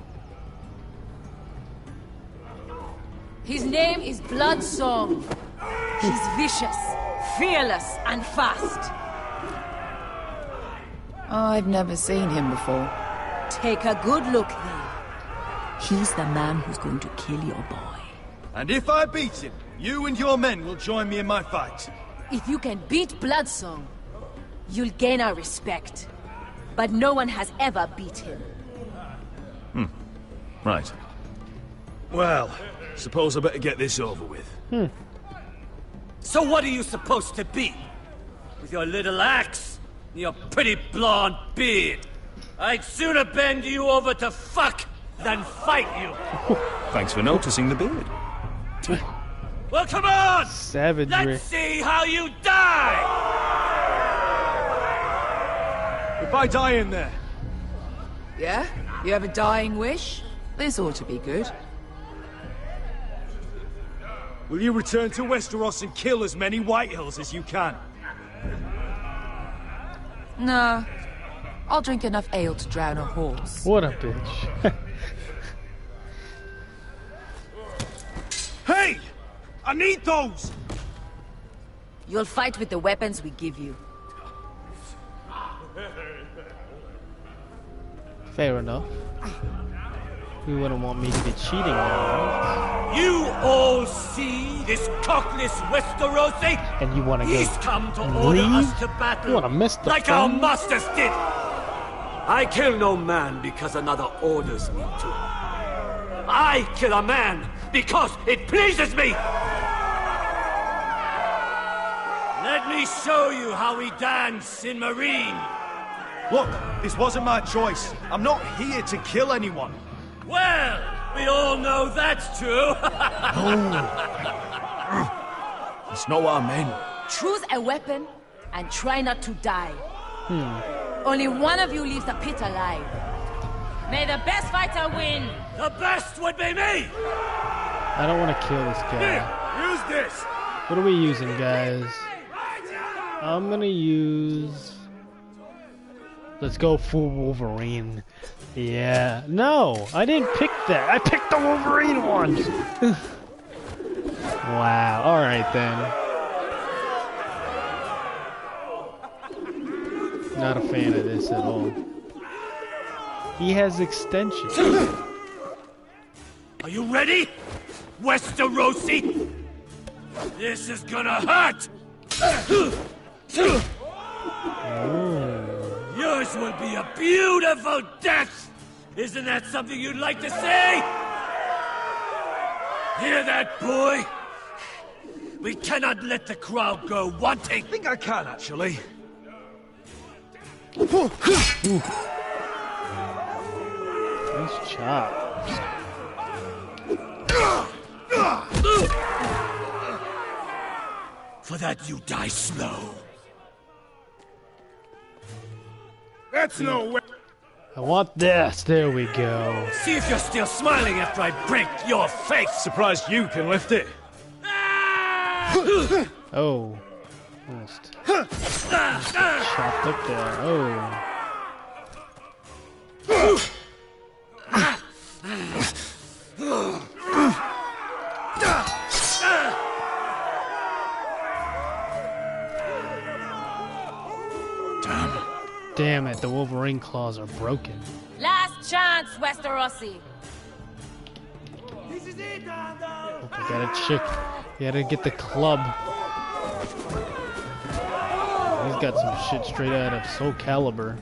His name is Bloodsong. He's vicious, fearless, and fast. I've never seen him before. Take a good look then. He's the man who's going to kill your boy. And if I beat him, you and your men will join me in my fight. If you can beat Bloodsong, you'll gain our respect. But no one has ever beat him. Right. Well, suppose I better get this over with. So what are you supposed to be? With your little axe and your pretty blonde beard? I'd sooner bend you over to fuck than fight you. Thanks for noticing the beard. Well, come on! Savagery. Let's see how you die! If I die in there... Yeah? You have a dying wish? This ought to be good. Will you return to Westeros and kill as many Whitehills as you can? No. I'll drink enough ale to drown a horse. What a bitch. Hey! I need those! You'll fight with the weapons we give you. Fair enough. You wouldn't want me to be cheating now, right? You all see this cockless Westerosi? And you want to He's go come to and order leave? us to battle. You want to miss the like fun? our masters did. I kill no man because another orders me to. I kill a man because it pleases me. Let me show you how we dance in Marine. Look, this wasn't my choice. I'm not here to kill anyone. Well, we all know that's true. It's not our men. Choose a weapon and try not to die. Only one of you leaves the pit alive. May the best fighter win. The best would be me. I don't want to kill this guy. Use this. What are we using, guys? I'm gonna use... Let's go full Wolverine. Yeah. No, I didn't pick that. I picked the Wolverine one. Wow. All right then. Not a fan of this at all. He has extensions. Are you ready, Westerosi? This is gonna hurt. Yours will be a beautiful death! Isn't that something you'd like to say? Hear that, boy? We cannot let the crowd go wanting. I think I can, actually. Nice chop. For that you die slow. That's no way. I want this. There we go. See if you're still smiling after I break your face. Surprised you can lift it. Oh. Almost. Chopped up there. Oh. Damn it, the Wolverine claws are broken. Last chance, Westerosi. Okay, gotta check. You gotta get the club. He's got some shit straight out of Soul Calibur.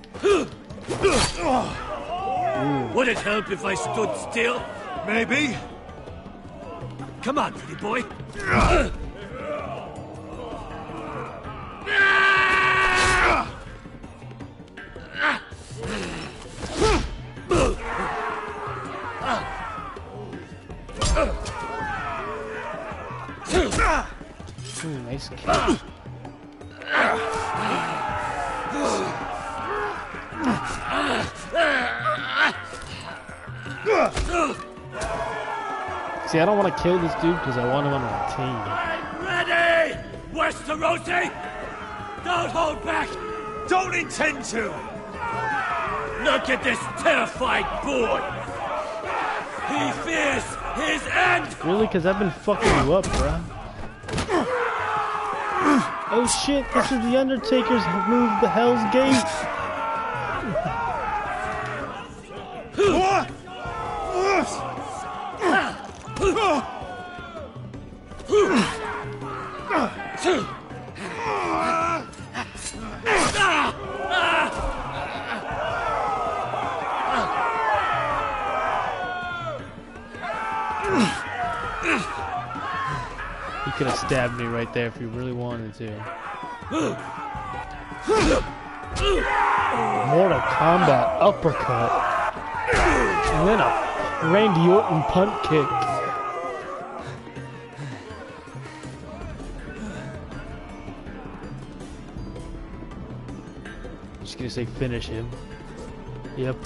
Would it help if I stood still? Maybe. Come on, pretty boy. Ooh, nice kick. See, I don't want to kill this dude because I want him on my team. Ready! Westerosi! Don't hold back! Don't intend to! Look at this terrified boy! He fears his end! Really? Because I've been fucking you up, bruh. Oh shit, this is the Undertaker's move, the Hell's Gate. You could have stabbed me right there if you really wanted to. Mortal Kombat uppercut. And then a Randy Orton punt kick. Just gonna say finish him. Yep.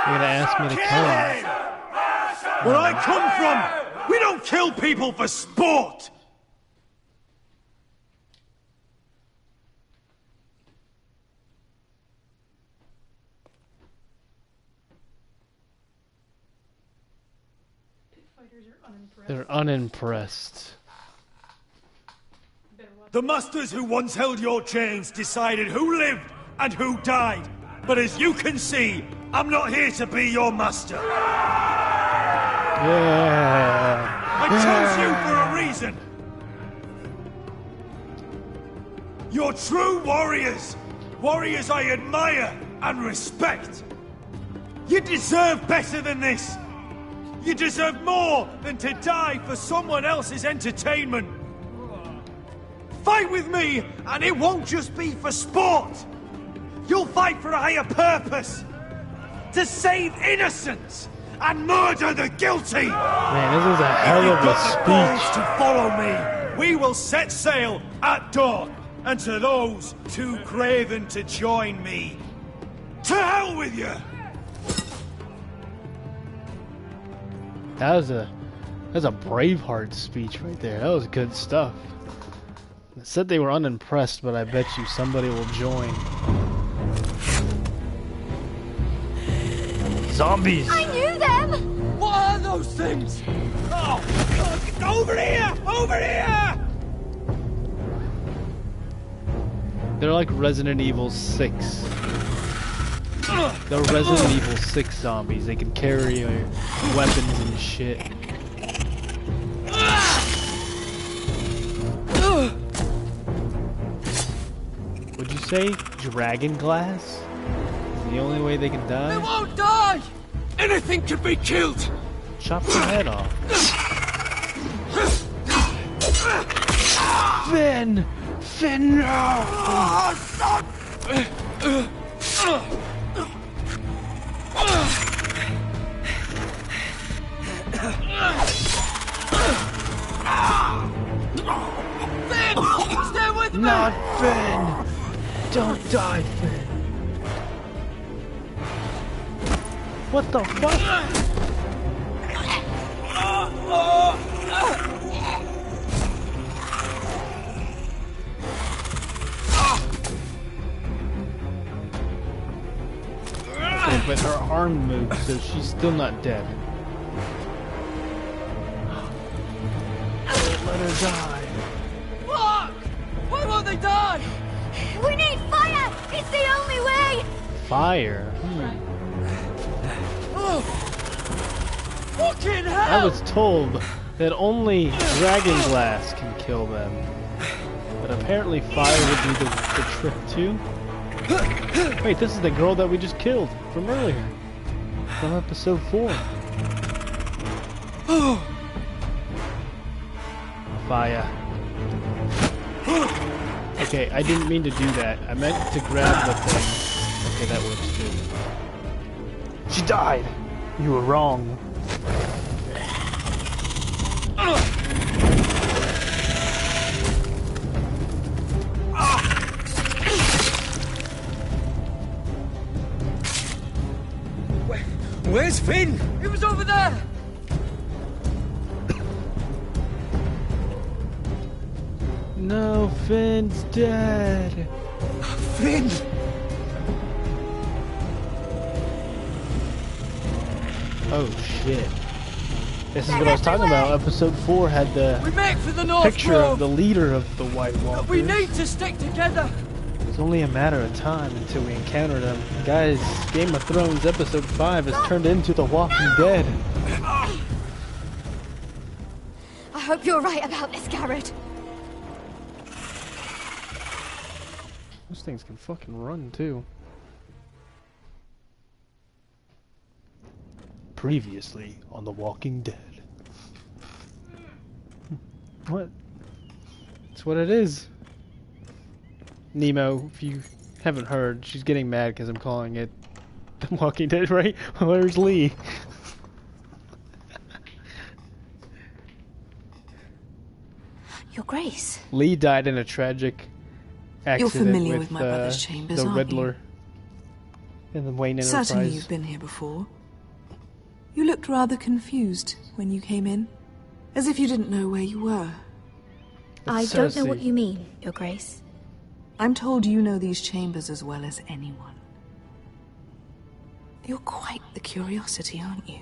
You're gonna ask me to kill him. Where I come from, we don't kill people for sport! They're unimpressed. The masters who once held your chains decided who lived and who died. But as you can see, I'm not here to be your master. Yeah. I chose you for a reason. You're true warriors. Warriors I admire and respect. You deserve better than this. You deserve more than to die for someone else's entertainment. Fight with me, and it won't just be for sport. You'll fight for a higher purpose. To save innocents and murder the guilty. Man, this is a hell of a speech. To follow me, we will set sail at dawn. And to those too craven to join me, to hell with you. That was a Braveheart speech right there. That was good stuff. It said they were unimpressed, but I bet you somebody will join. Zombies! I knew them! What are those things? Oh, over here! Over here! They're like Resident Evil 6. They're Resident Evil 6 zombies. They can carry weapons and shit. Would you say dragon glass? Is the only way they can die? They won't die! Anything can be killed! Chop their head off. Then Finn, no! Finn! Stay with me! Not Finn! Don't die, Finn. What the fuck? Okay, but her arm moved, so she's still not dead. Let her die. Fuck! Why won't they die? We need fire! It's the only way! Fire? Oh. Fucking hell! I was told that only dragon glass can kill them. But apparently fire would be the trick too. Wait, this is the girl that we just killed from earlier. From episode 4. Fire. Okay, I didn't mean to do that. I meant to grab the thing. Okay, that works too. She died! You were wrong. Where's Finn? He was over there! No, Finn's dead. Finn! Oh shit. This is what I was talking about. Episode 4 had the We make for the North picture Grove. of the leader of the White Walkers. We need to stick together. It's only a matter of time until we encounter them. Guys, Game of Thrones Episode 5 has turned into The Walking Dead. I hope you're right about this, Garrett. Those things can fucking run too. Previously on The Walking Dead. What? It's what it is. Nemo, if you haven't heard, she's getting mad because I'm calling it The Walking Dead, right? Where's Lee? Your Grace. Lee died in a tragic accident. You're familiar with my brother's chambers, the aren't Riddler. In the Wayne Enterprise. Certainly you've been here before. You looked rather confused when you came in, as if you didn't know where you were. I don't know what you mean, Your Grace. I'm told you know these chambers as well as anyone. You're quite the curiosity, aren't you?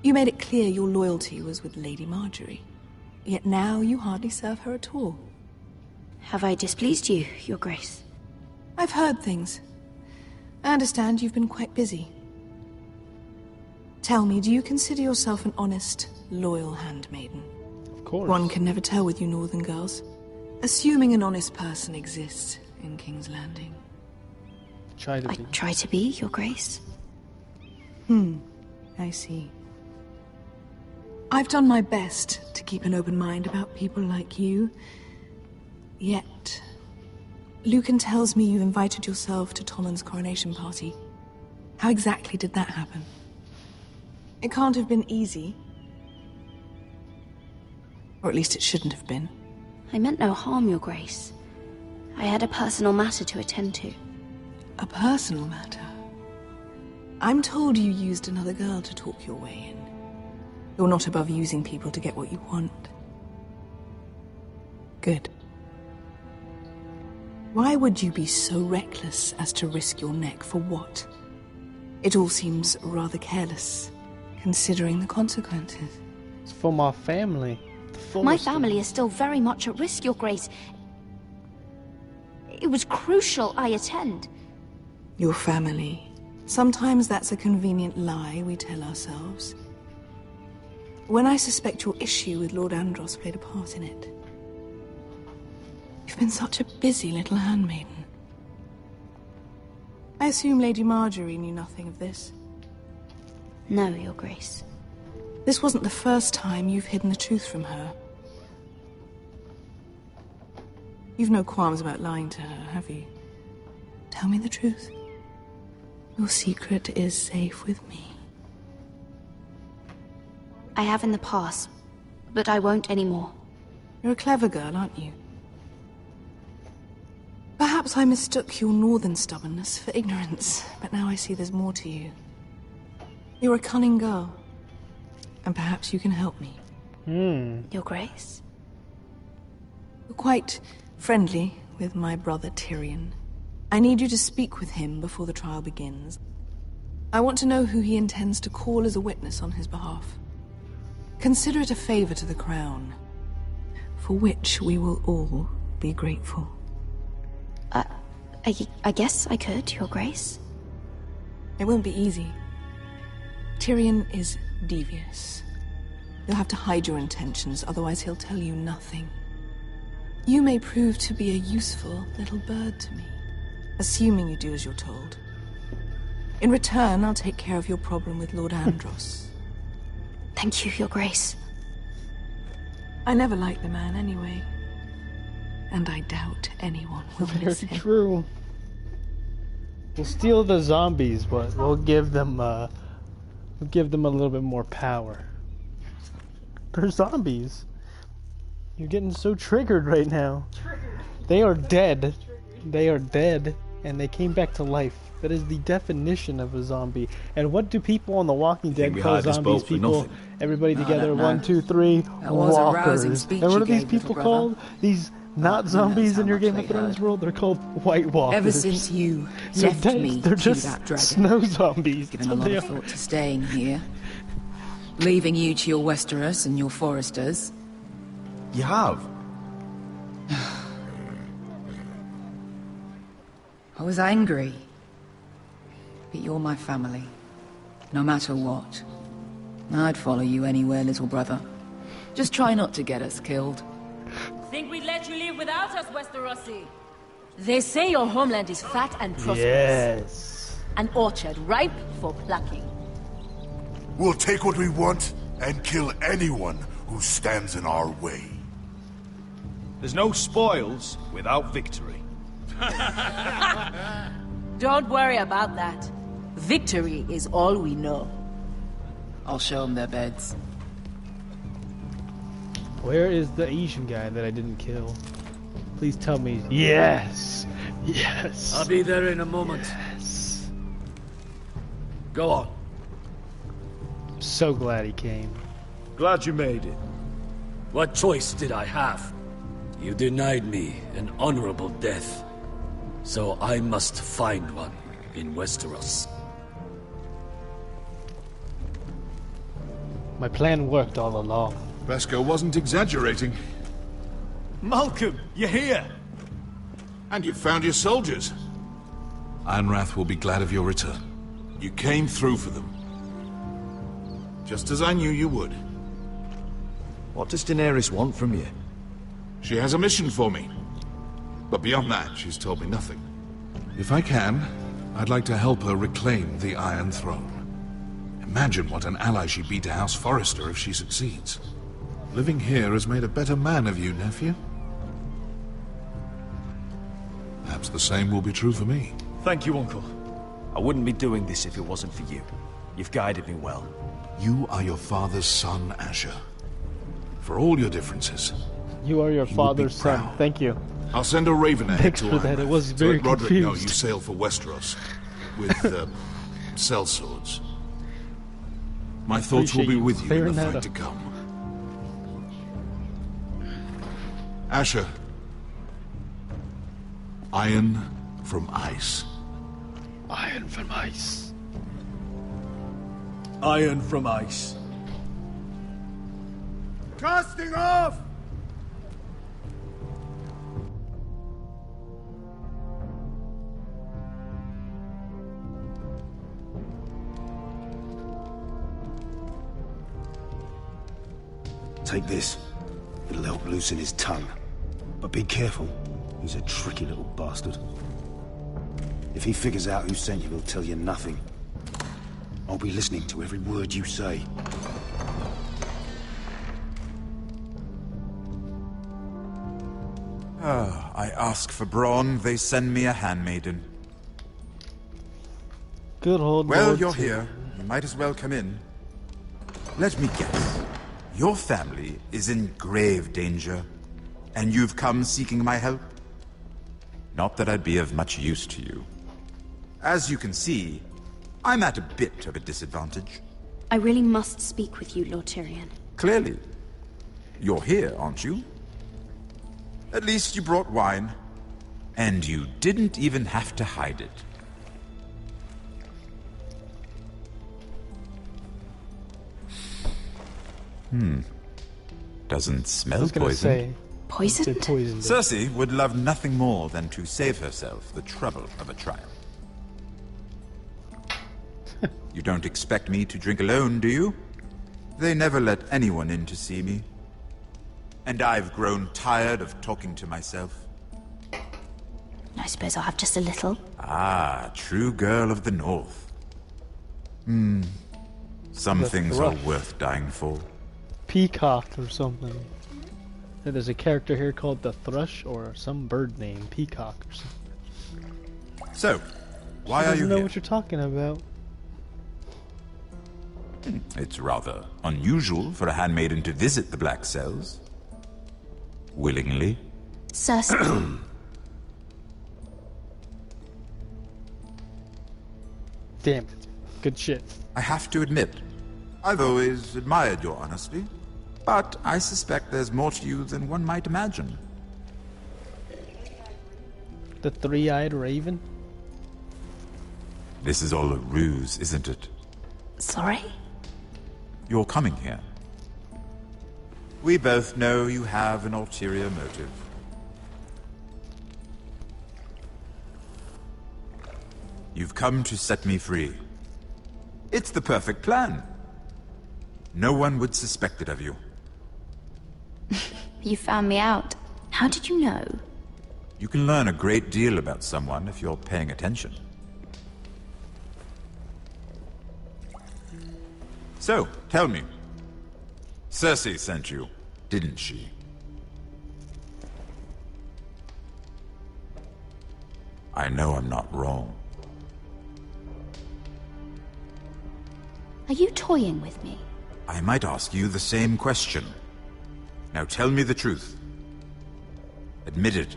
You made it clear your loyalty was with Lady Marjorie, yet now you hardly serve her at all. Have I displeased you, Your Grace? I've heard things. I understand you've been quite busy. Tell me, do you consider yourself an honest, loyal handmaiden? Of course. One can never tell with you northern girls. Assuming an honest person exists in King's Landing. I try to be, Your Grace. I see. I've done my best to keep an open mind about people like you. Yet, Lucan tells me you invited yourself to Tommen's coronation party. How exactly did that happen? It can't have been easy. Or at least it shouldn't have been. I meant no harm, Your Grace. I had a personal matter to attend to. A personal matter? I'm told you used another girl to talk your way in. You're not above using people to get what you want. Good. Why would you be so reckless as to risk your neck for what? It all seems rather careless, considering the consequences. It's for my family. My family is still very much at risk, Your Grace. It was crucial I attend. Your family. Sometimes that's a convenient lie we tell ourselves. When I suspect your issue with Lord Andros played a part in it. You've been such a busy little handmaiden. I assume Lady Marjorie knew nothing of this. No, Your Grace. This wasn't the first time you've hidden the truth from her. You've no qualms about lying to her, have you? Tell me the truth. Your secret is safe with me. I have in the past, but I won't anymore. You're a clever girl, aren't you? Perhaps I mistook your northern stubbornness for ignorance, but now I see there's more to you. You're a cunning girl, and perhaps you can help me. Your Grace? You're quite friendly with my brother Tyrion. I need you to speak with him before the trial begins. I want to know who he intends to call as a witness on his behalf. Consider it a favor to the crown, for which we will all be grateful. I guess I could, Your Grace. It won't be easy. Tyrion is devious. You'll have to hide your intentions, otherwise he'll tell you nothing. You may prove to be a useful little bird to me, assuming you do as you're told. In return, I'll take care of your problem with Lord Andros. Thank you, Your Grace. I never liked the man anyway. And I doubt anyone will miss him. Very true. We'll steal the zombies, but we'll give them a little bit more power. They're zombies. You're getting so triggered right now. They are dead. They are dead, and they came back to life. That is the definition of a zombie. And what do people on The Walking Dead call zombies? People, everybody together, 1, 2, 3, walkers. And what are these people called? These not zombies in your Game of Thrones world? They're called White Walkers. Ever since you left me they're to just that dragon, snow zombies. given a lot of thought to staying here, leaving you to your Westeros and your Foresters. You have? I was angry. But you're my family. No matter what. I'd follow you anywhere, little brother. Just try not to get us killed. Think we'd let you leave without us, Westerosi? They say your homeland is fat and prosperous. Yes. An orchard ripe for plucking. We'll take what we want and kill anyone who stands in our way. There's no spoils without victory. Don't worry about that. Victory is all we know. I'll show them their beds. Where is the Asian guy that I didn't kill? Please tell me. Yes! Yes! I'll be there in a moment. Yes. Go on. So glad he came. Glad you made it. What choice did I have? You denied me an honorable death. So I must find one in Westeros. My plan worked all along. Vesco wasn't exaggerating. Malcolm, you're here! And you've found your soldiers. Anrath will be glad of your return. You came through for them. Just as I knew you would. What does Daenerys want from you? She has a mission for me. But beyond that, she's told me nothing. If I can, I'd like to help her reclaim the Iron Throne. Imagine what an ally she'd be to House Forrester if she succeeds. Living here has made a better man of you, nephew. Perhaps the same will be true for me. Thank you, Uncle. I wouldn't be doing this if it wasn't for you. You've guided me well. You are your father's son, Asher. For all your differences, You are your father's son. Thank you. I'll send a raven ahead Thanks to for that. Anrath It was to very let Roderick know confused. you sail for Westeros with sellswords. My thoughts will Appreciate be you with you in clearing the that fight up. to come. Asher. Iron from ice. Iron from ice. Iron from ice. Casting off! Take this. It'll help loosen his tongue. But be careful. He's a tricky little bastard. If he figures out who sent you, he'll tell you nothing. I'll be listening to every word you say. I ask for brawn, they send me a handmaiden. Good old Well, Lord you're Tyrion. here. You might as well come in. Let me guess. Your family is in grave danger, and you've come seeking my help? Not that I'd be of much use to you. As you can see, I'm at a bit of a disadvantage. I really must speak with you, Lord Tyrion. Clearly. You're here, aren't you? At least you brought wine. And you didn't even have to hide it. Doesn't smell poison. Poisoned? Cersei would love nothing more than to save herself the trouble of a trial. You don't expect me to drink alone, do you? They never let anyone in to see me. And I've grown tired of talking to myself. I suppose I'll have just a little. Ah, true girl of the North. Some The things thrush. are worth dying for. Peacock or something. And there's a character here called the Thrush, or some bird name, Peacock or something. So, why She are doesn't you know here? what you're talking about. It's rather unusual for a handmaiden to visit the Black Cells. Willingly. Cersei. Damn it. Good shit. I have to admit, I've always admired your honesty. But I suspect there's more to you than one might imagine. The three-eyed raven? This is all a ruse, isn't it? Sorry? You're coming here. We both know you have an ulterior motive. You've come to set me free. It's the perfect plan. No one would suspect it of you. You found me out. How did you know? You can learn a great deal about someone if you're paying attention. So, tell me. Cersei sent you, didn't she? I know I'm not wrong. Are you toying with me? I might ask you the same question. Now tell me the truth. Admit it.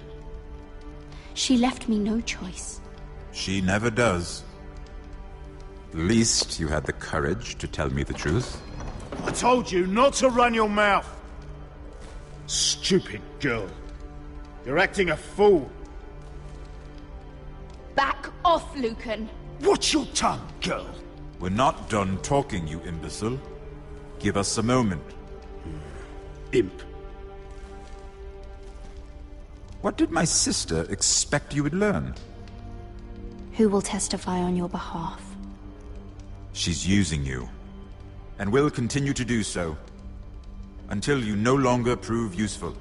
She left me no choice. She never does. At least you had the courage to tell me the truth. I told you not to run your mouth. Stupid girl. You're acting a fool. Back off, Lucan. Watch your tongue, girl. We're not done talking, you imbecile. Give us a moment. Imp. What did my sister expect you would learn? Who will testify on your behalf? She's using you. And will continue to do so. Until you no longer prove useful.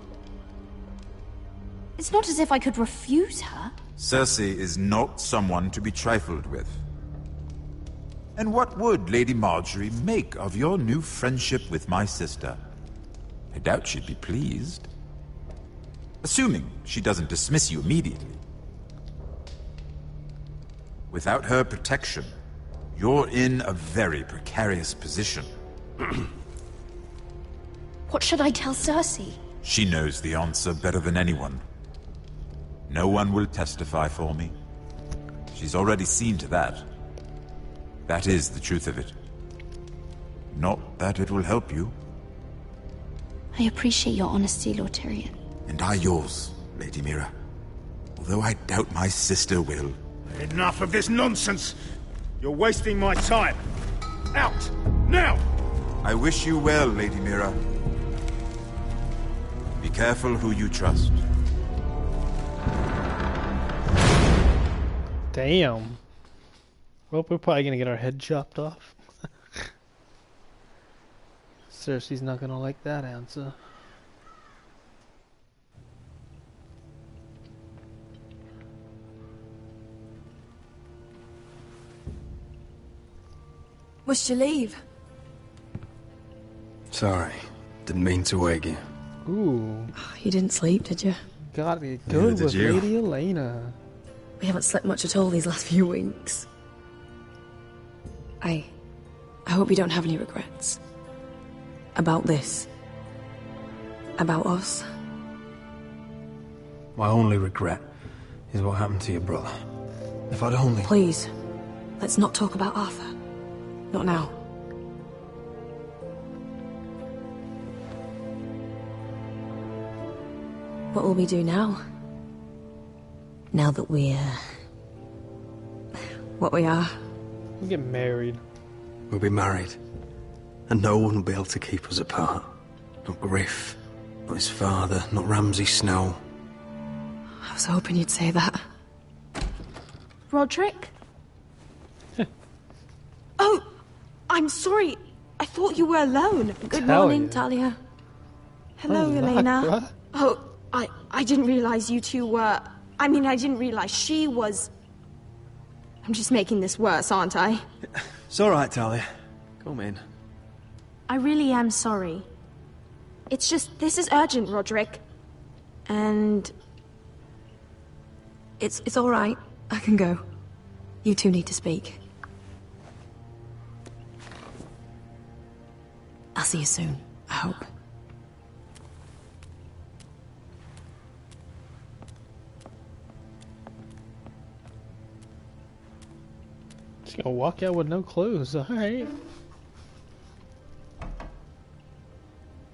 It's not as if I could refuse her. Cersei is not someone to be trifled with. And what would Lady Marjorie make of your new friendship with my sister? I doubt she'd be pleased. Assuming she doesn't dismiss you immediately. Without her protection, you're in a very precarious position. What should I tell Cersei? She knows the answer better than anyone. No one will testify for me. She's already seen to that. That is the truth of it. Not that it will help you. I appreciate your honesty, Lord Tyrion. And I yours, Lady Mira. Although I doubt my sister will. Enough of this nonsense. You're wasting my time. Out! Now! I wish you well, Lady Mira. Be careful who you trust. Damn. Well, we're probably gonna get our head chopped off. Cersei's not gonna like that answer. Must you leave? Sorry. Didn't mean to wake you. Ooh. You didn't sleep, did you? gotta get good with Lady Elena. We haven't slept much at all these last few weeks. I hope you don't have any regrets. About this. About us. My only regret is what happened to your brother. If I'd only... Please, let's not talk about Arthur. Not now. What will we do now? Now that we're... what we are. We'll get married. We'll be married. And no one will be able to keep us apart. Not Griff, not his father, not Ramsay Snow. I was hoping you'd say that. Roderick? Oh, I'm sorry. I thought you were alone. Good morning, Talia. Hello, Elena. Oh, I didn't realize you two were... I mean, I didn't realize she was... I'm just making this worse, aren't I? It's all right, Talia. Come in. I really am sorry. It's just, this is urgent, Roderick. And... It's all right. I can go. You two need to speak. I'll see you soon, I hope. She's gonna walk out with no clothes, alright.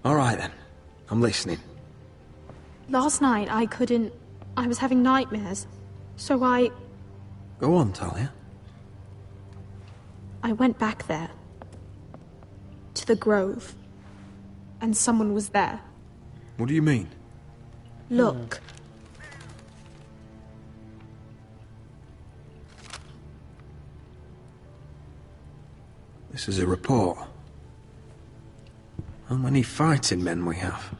Alright then. I'm listening. Last night, I was having nightmares. So I Go on, Talia. went back there. To the grove. And someone was there. What do you mean? Look. This is a report. How many fighting men we have?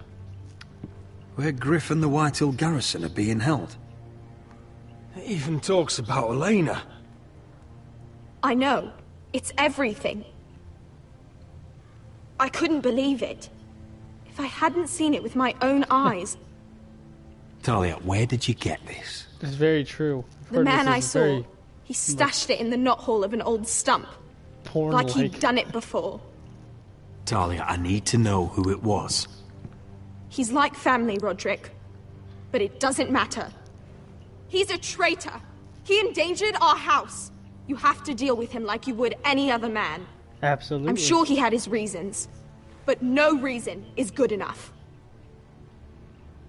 Where Griff and the Whitehill garrison are being held. It even talks about Elena. I know. It's everything. I couldn't believe it. If I hadn't seen it with my own eyes. Talia, where did you get this? It's very true. The man I saw, he stashed it in the knothole of an old stump. Like he'd done it before. Talia, I need to know who it was. He's like family, Roderick. But it doesn't matter. He's a traitor. He endangered our house. You have to deal with him like you would any other man. Absolutely. I'm sure he had his reasons. But no reason is good enough.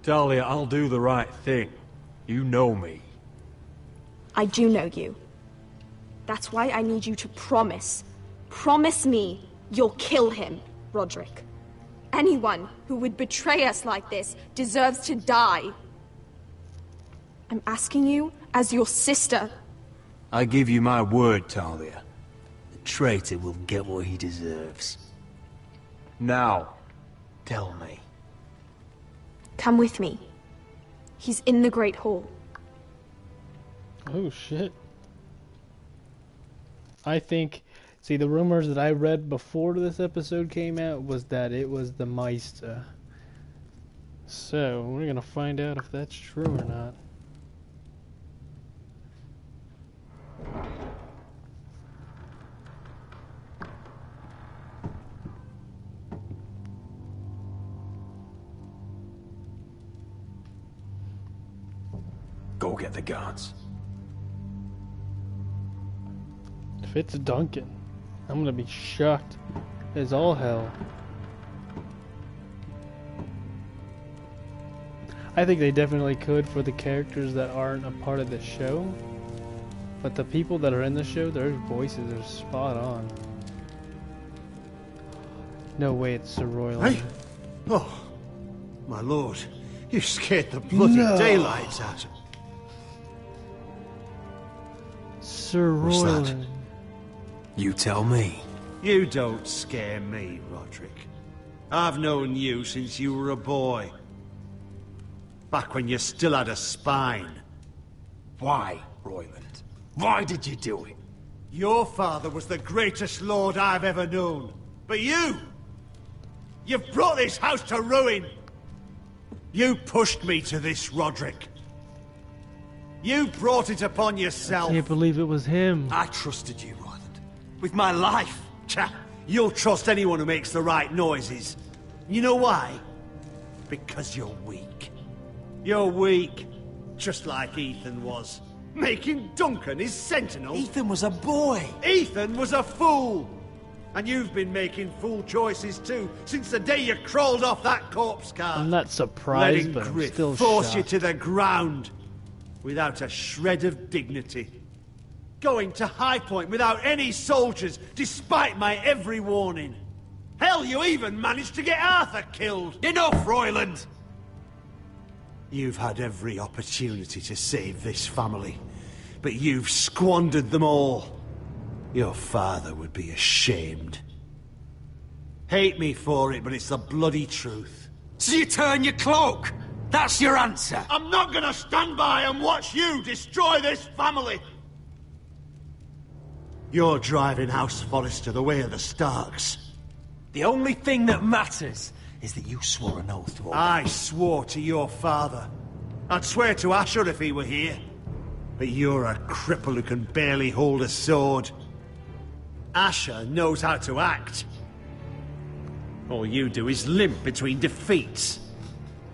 Talia, I'll do the right thing. You know me. I do know you. That's why I need you to promise. Promise me you'll kill him, Roderick. Anyone who would betray us like this deserves to die. I'm asking you as your sister. I give you my word, Talia. The traitor will get what he deserves. Now, tell me. Come with me. He's in the Great Hall. Oh shit. I think, see, the rumors that I read before this episode came out was that it was the Meister. So, we're gonna find out if that's true or not. Go get the guards. If it's Duncan, I'm gonna be shocked as all hell. I think they definitely could for the characters that aren't a part of the show. But the people that are in the show, their voices are spot on. No way it's Sir Royal. Hey? Oh, my lord. You scared the bloody daylights out of me. Sir What's Royal. that? You tell me. You don't scare me, Roderick. I've known you since you were a boy. Back when you still had a spine. Why, Royland? Why did you do it? Your father was the greatest lord I've ever known. But you've brought this house to ruin. You pushed me to this, Roderick. You brought it upon yourself. I can't believe it was him. I trusted you, Royland. With my life. You'll trust anyone who makes the right noises. You know why? Because you're weak. You're weak. Just like Ethan was. Making Duncan his sentinel. Ethan was a boy. Ethan was a fool. And you've been making fool choices too, since the day you crawled off that corpse cart. I'm not surprised, Letting but I'm Griff still force shocked. you to the ground, without a shred of dignity. Going to High Point without any soldiers, despite my every warning. Hell, you even managed to get Arthur killed. Enough, Royland! You've had every opportunity to save this family, but you've squandered them all. Your father would be ashamed. Hate me for it, but it's the bloody truth. So you turn your cloak? That's your answer? I'm not gonna stand by and watch you destroy this family! You're driving House Forrester the way of the Starks. The only thing that matters is that you swore an oath to obey. I swore to your father. I'd swear to Asher if he were here. But you're a cripple who can barely hold a sword. Asher knows how to act. All you do is limp between defeats.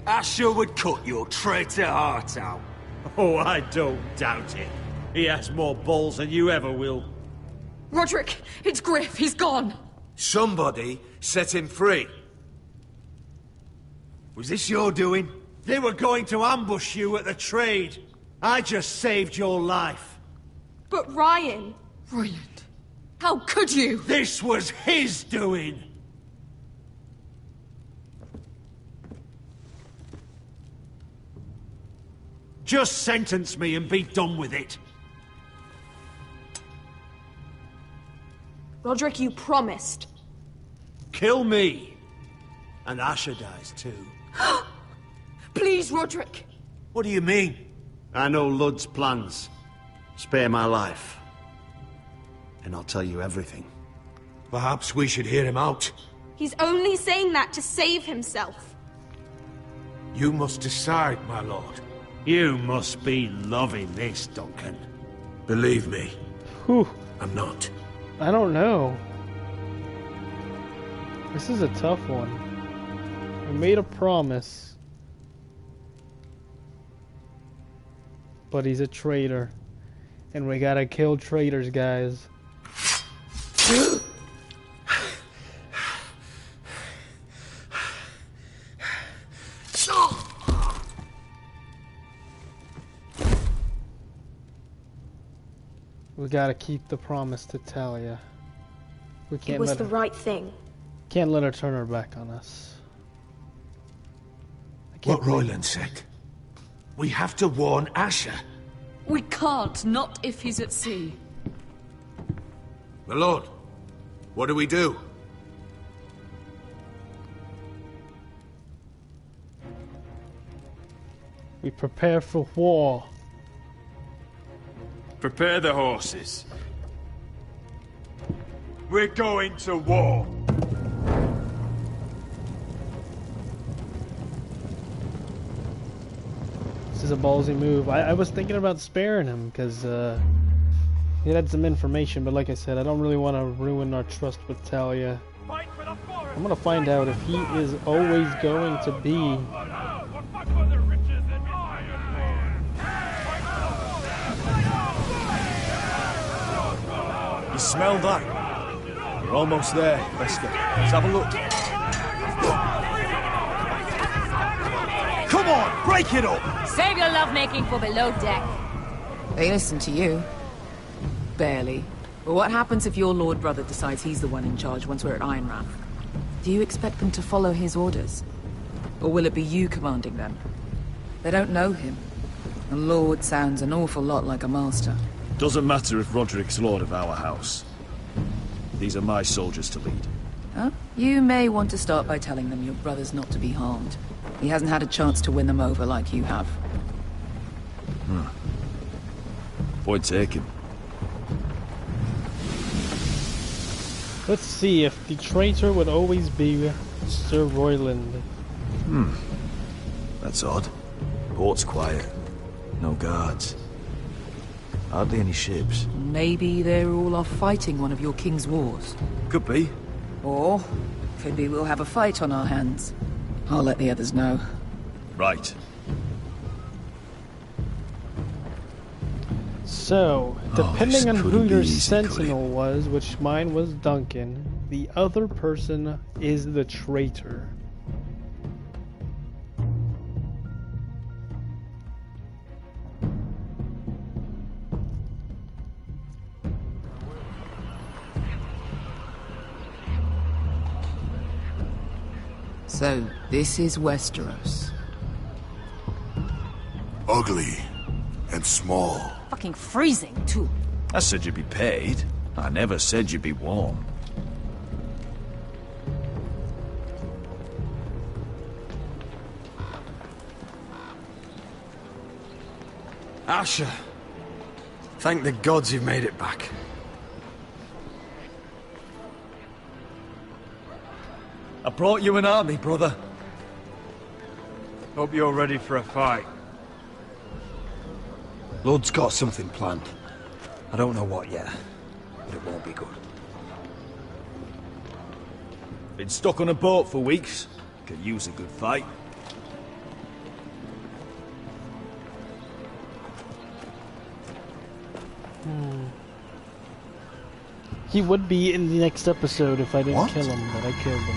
Asher would cut your traitor heart out. Oh, I don't doubt it. He has more balls than you ever will. Roderick, it's Griff. He's gone. Somebody set him free. Was this your doing? They were going to ambush you at the trade. I just saved your life. But Ryan... Royland, how could you? This was his doing. Just sentence me and be done with it. Roderick, you promised. Kill me. And Asher dies too. Please, Roderick. What do you mean? I know Lud's plans. Spare my life. And I'll tell you everything. Perhaps we should hear him out. He's only saying that to save himself. You must decide, my lord. You must be loving this, Duncan. Believe me, Whew. I'm not. I don't know. This is a tough one. We made a promise. But he's a traitor. And we gotta kill traitors, guys. We gotta keep the promise to Talia. We can't It was let the her, right thing. can't let her turn her back on us. What Royland said. We have to warn Asher. We can't, not if he's at sea. My lord, what do we do? We prepare for war. Prepare the horses. We're going to war. This is a ballsy move. I was thinking about sparing him because he had some information, but like I said, I don't really want to ruin our trust with Talia. I'm gonna find out if he is always going to be. You smell that? We're almost there, Wesker. Let's have a look. Come on, break it up! Save your lovemaking for below deck. They listen to you. Barely. But what happens if your lord brother decides he's the one in charge once we're at Ironrath? Do you expect them to follow his orders? Or will it be you commanding them? They don't know him. A lord sounds an awful lot like a master. Doesn't matter if Roderick's lord of our house. These are my soldiers to lead. Huh? You may want to start by telling them your brother's not to be harmed. He hasn't had a chance to win them over like you have. Point taken. Let's see if the traitor would always be Sir Royland. That's odd. Port's quiet. No guards. Hardly any ships. Maybe they're all off fighting one of your king's wars. Could be. Or could be we'll have a fight on our hands. I'll let the others know. Right. So, depending on who your sentinel was, which mine was Duncan, the other person is the traitor. So, this is Westeros. Ugly and small. Fucking freezing, too. I said you'd be paid. I never said you'd be warm. Asher, thank the gods you've made it back. I brought you an army, brother. Hope you're ready for a fight. Lord's got something planned. I don't know what yet, but it won't be good. Been stuck on a boat for weeks. Could use a good fight. He would be in the next episode if I didn't kill him, but I killed him.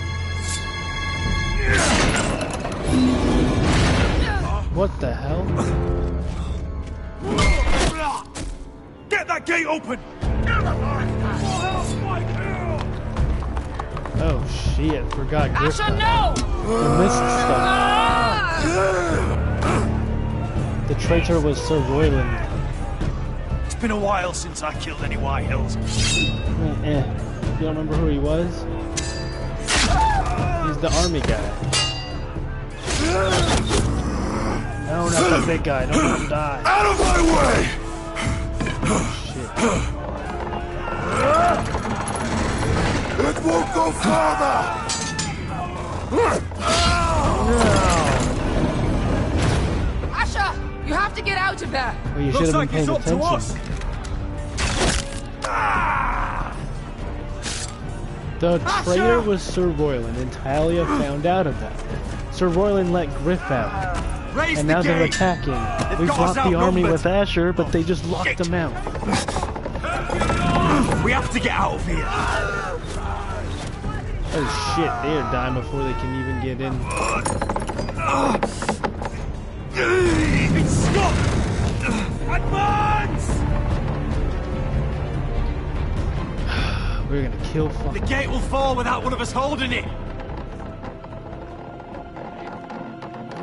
What the hell? Get that gate open! Oh shit, forgot Griff. Asher, no! I missed stuff. The traitor was Sir Royland. It's been a while since I killed any White Hills. You don't remember who he was? He's the army guy. No, not that big guy. Don't let him die. Out of my way! Shit. It won't go farther! Asher, you have to get out of there. Well, you should have been paying attention. The traitor was Sir Royland, and Talia found out about it. Sir Royland let Griff out. And now they're attacking. We blocked the army with Asher, but they just locked them out. We have to get out of here. Oh shit, they're dying before they can even get in. It's stopped! Advance! We're gonna kill fuck. The gate will fall without one of us holding it.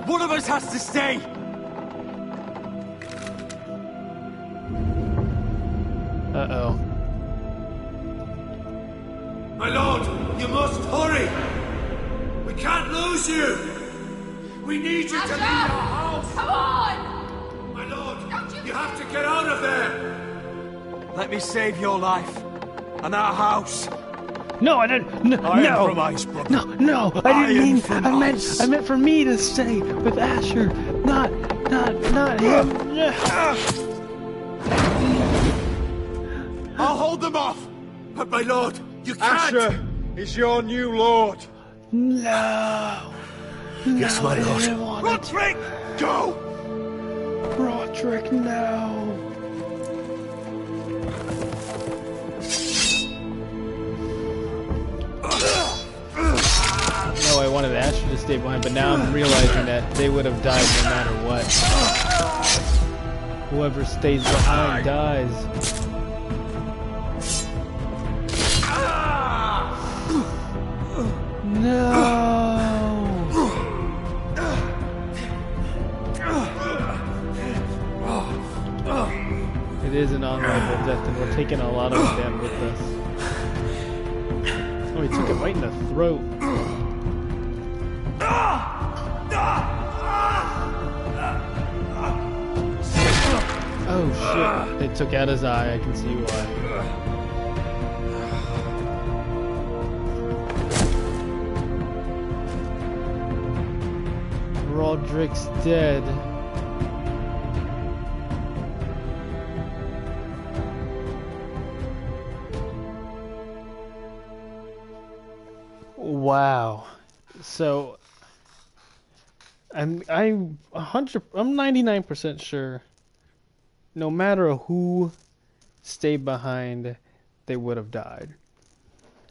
One of us has to stay. Uh-oh. My lord, you must hurry! We can't lose you! We need you to leave our house! Come on! My lord, you have to get out of there! Let me save your life. And our house. No, I didn't. No, I am from Ice, brother. No, I didn't mean. I meant for me to stay with Asher, not him. I'll hold them off! But my lord, you can't! Asher is your new lord. No. Yes, my lord. Roderick, go! Roderick, no. No, I wanted Asher to stay behind, but now I'm realizing that they would have died no matter what. Whoever stays behind dies. No! It is an honorable death, and we're taking a lot of them with us. Oh, he took it right in the throat. Oh shit, it took out his eye, I can see why. Roderick's dead. Wow. So I'm 99% sure no matter who stayed behind, they would have died.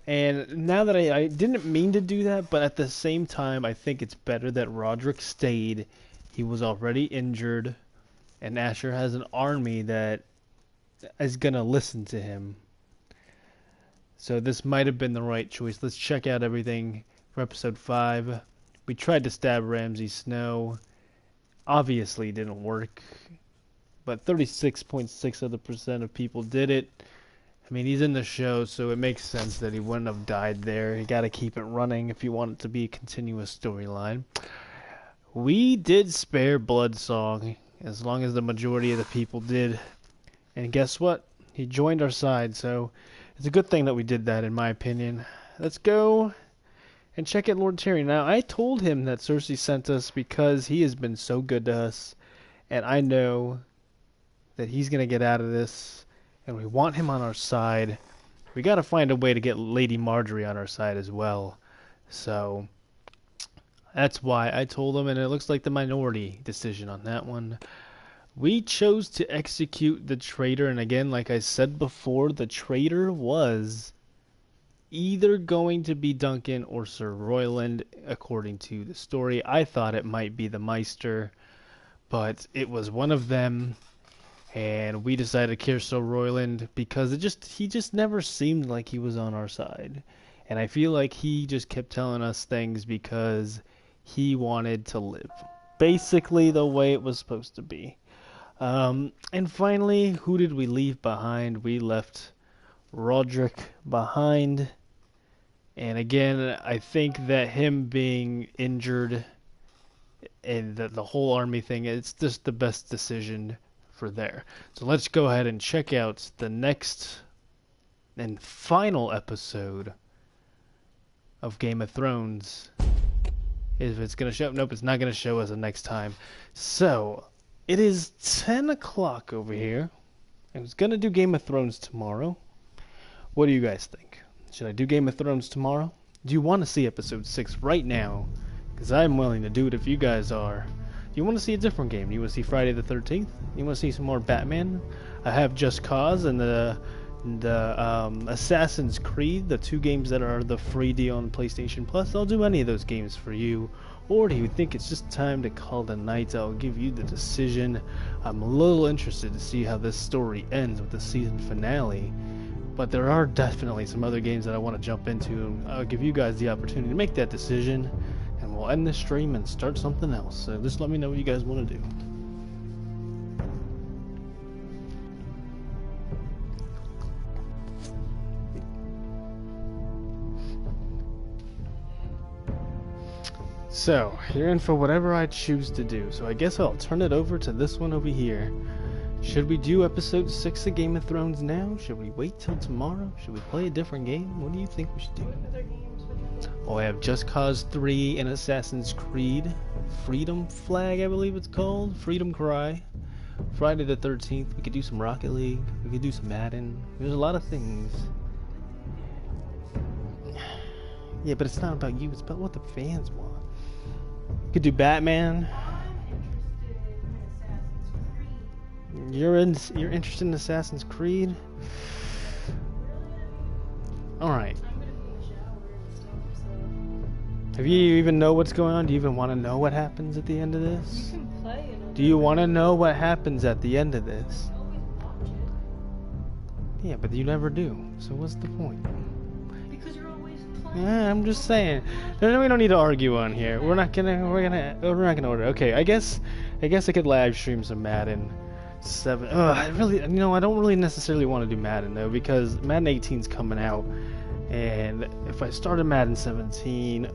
And now that I didn't mean to do that, but at the same time, I think it's better that Roderick stayed. He was already injured, and Asher has an army that is gonna listen to him. So this might have been the right choice. Let's check out everything for episode 5. We tried to stab Ramsay Snow. Obviously didn't work. But 36.6% of people did it. I mean, he's in the show, so it makes sense that he wouldn't have died there. You gotta keep it running if you want it to be a continuous storyline. We did spare Bloodsong, as long as the majority of the people did. And guess what? He joined our side, so it's a good thing that we did that, in my opinion. Let's go and check out Lord Tyrion. Now, I told him that Cersei sent us because he has been so good to us, and I know that he's going to get out of this, and we want him on our side. We got to find a way to get Lady Marjorie on our side as well. So that's why I told him, and it looks like the minority decision on that one. We chose to execute the traitor, and again, like I said before, the traitor was either going to be Duncan or Sir Royland, according to the story. I thought it might be the Maester, but it was one of them. And we decided to kill Sir Royland because he just never seemed like he was on our side. And I feel like he just kept telling us things because he wanted to live. Basically the way it was supposed to be. And finally, who did we leave behind? We left Roderick behind. And again, I think that him being injured and the whole army thing, it's just the best decision for there. So let's go ahead and check out the next and final episode of Game of Thrones. If it's going to show... Nope, it's not going to show us the next time. So, it is 10 o'clock over here. I was going to do Game of Thrones tomorrow. What do you guys think? Should I do Game of Thrones tomorrow? Do you want to see episode 6 right now? Because I'm willing to do it if you guys are. You want to see a different game? You want to see Friday the 13th? You want to see some more Batman? I have Just Cause and the Assassin's Creed, the 2 games that are the free deal on PlayStation Plus. I'll do any of those games for you. Or do you think it's just time to call the night? I'll give you the decision. I'm a little interested to see how this story ends with the season finale. But there are definitely some other games that I want to jump into. I'll give you guys the opportunity to make that decision. And we'll end the stream and start something else. So just let me know what you guys want to do. So, you're in for whatever I choose to do. So I guess I'll turn it over to this one over here. Should we do episode 6 of Game of Thrones now? Should we wait till tomorrow? Should we play a different game? What do you think we should do? Oh, I have Just Cause 3 and Assassin's Creed. Freedom Flag, I believe it's called. Freedom Cry. Friday the 13th. We could do some Rocket League. We could do some Madden. There's a lot of things. Yeah, but it's not about you. It's about what the fans want. We could do Batman. You're interested in Assassin's Creed? Alright. Have you even know what's going on? Do you even want to know what happens at the end of this? You can play it. Do you want to know what happens at the end of this? Yeah, but you never do. So what's the point? Because you're always playing. Yeah, I'm just saying. No, we don't need to argue on here. We're not gonna order. Okay, I guess I could live stream some Madden 7. I don't really necessarily want to do Madden though, because Madden 18's coming out. And if I started Madden 17,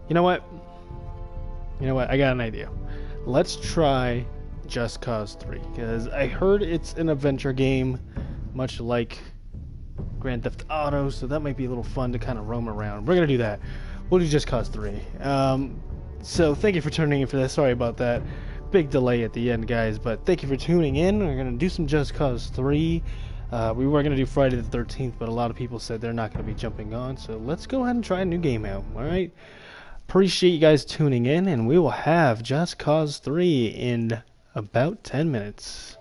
you know what? I got an idea. Let's try Just Cause 3, because I heard it's an adventure game, much like Grand Theft Auto, so that might be a little fun to kind of roam around. We're gonna do that. We'll do Just Cause 3. So thank you for tuning in for that. Sorry about that big delay at the end, guys, but thank you for tuning in. We're going to do some Just Cause 3. We were going to do Friday the 13th, but a lot of people said they're not going to be jumping on, so let's go ahead and try a new game out, alright? Appreciate you guys tuning in, and we will have Just Cause 3 in about 10 minutes.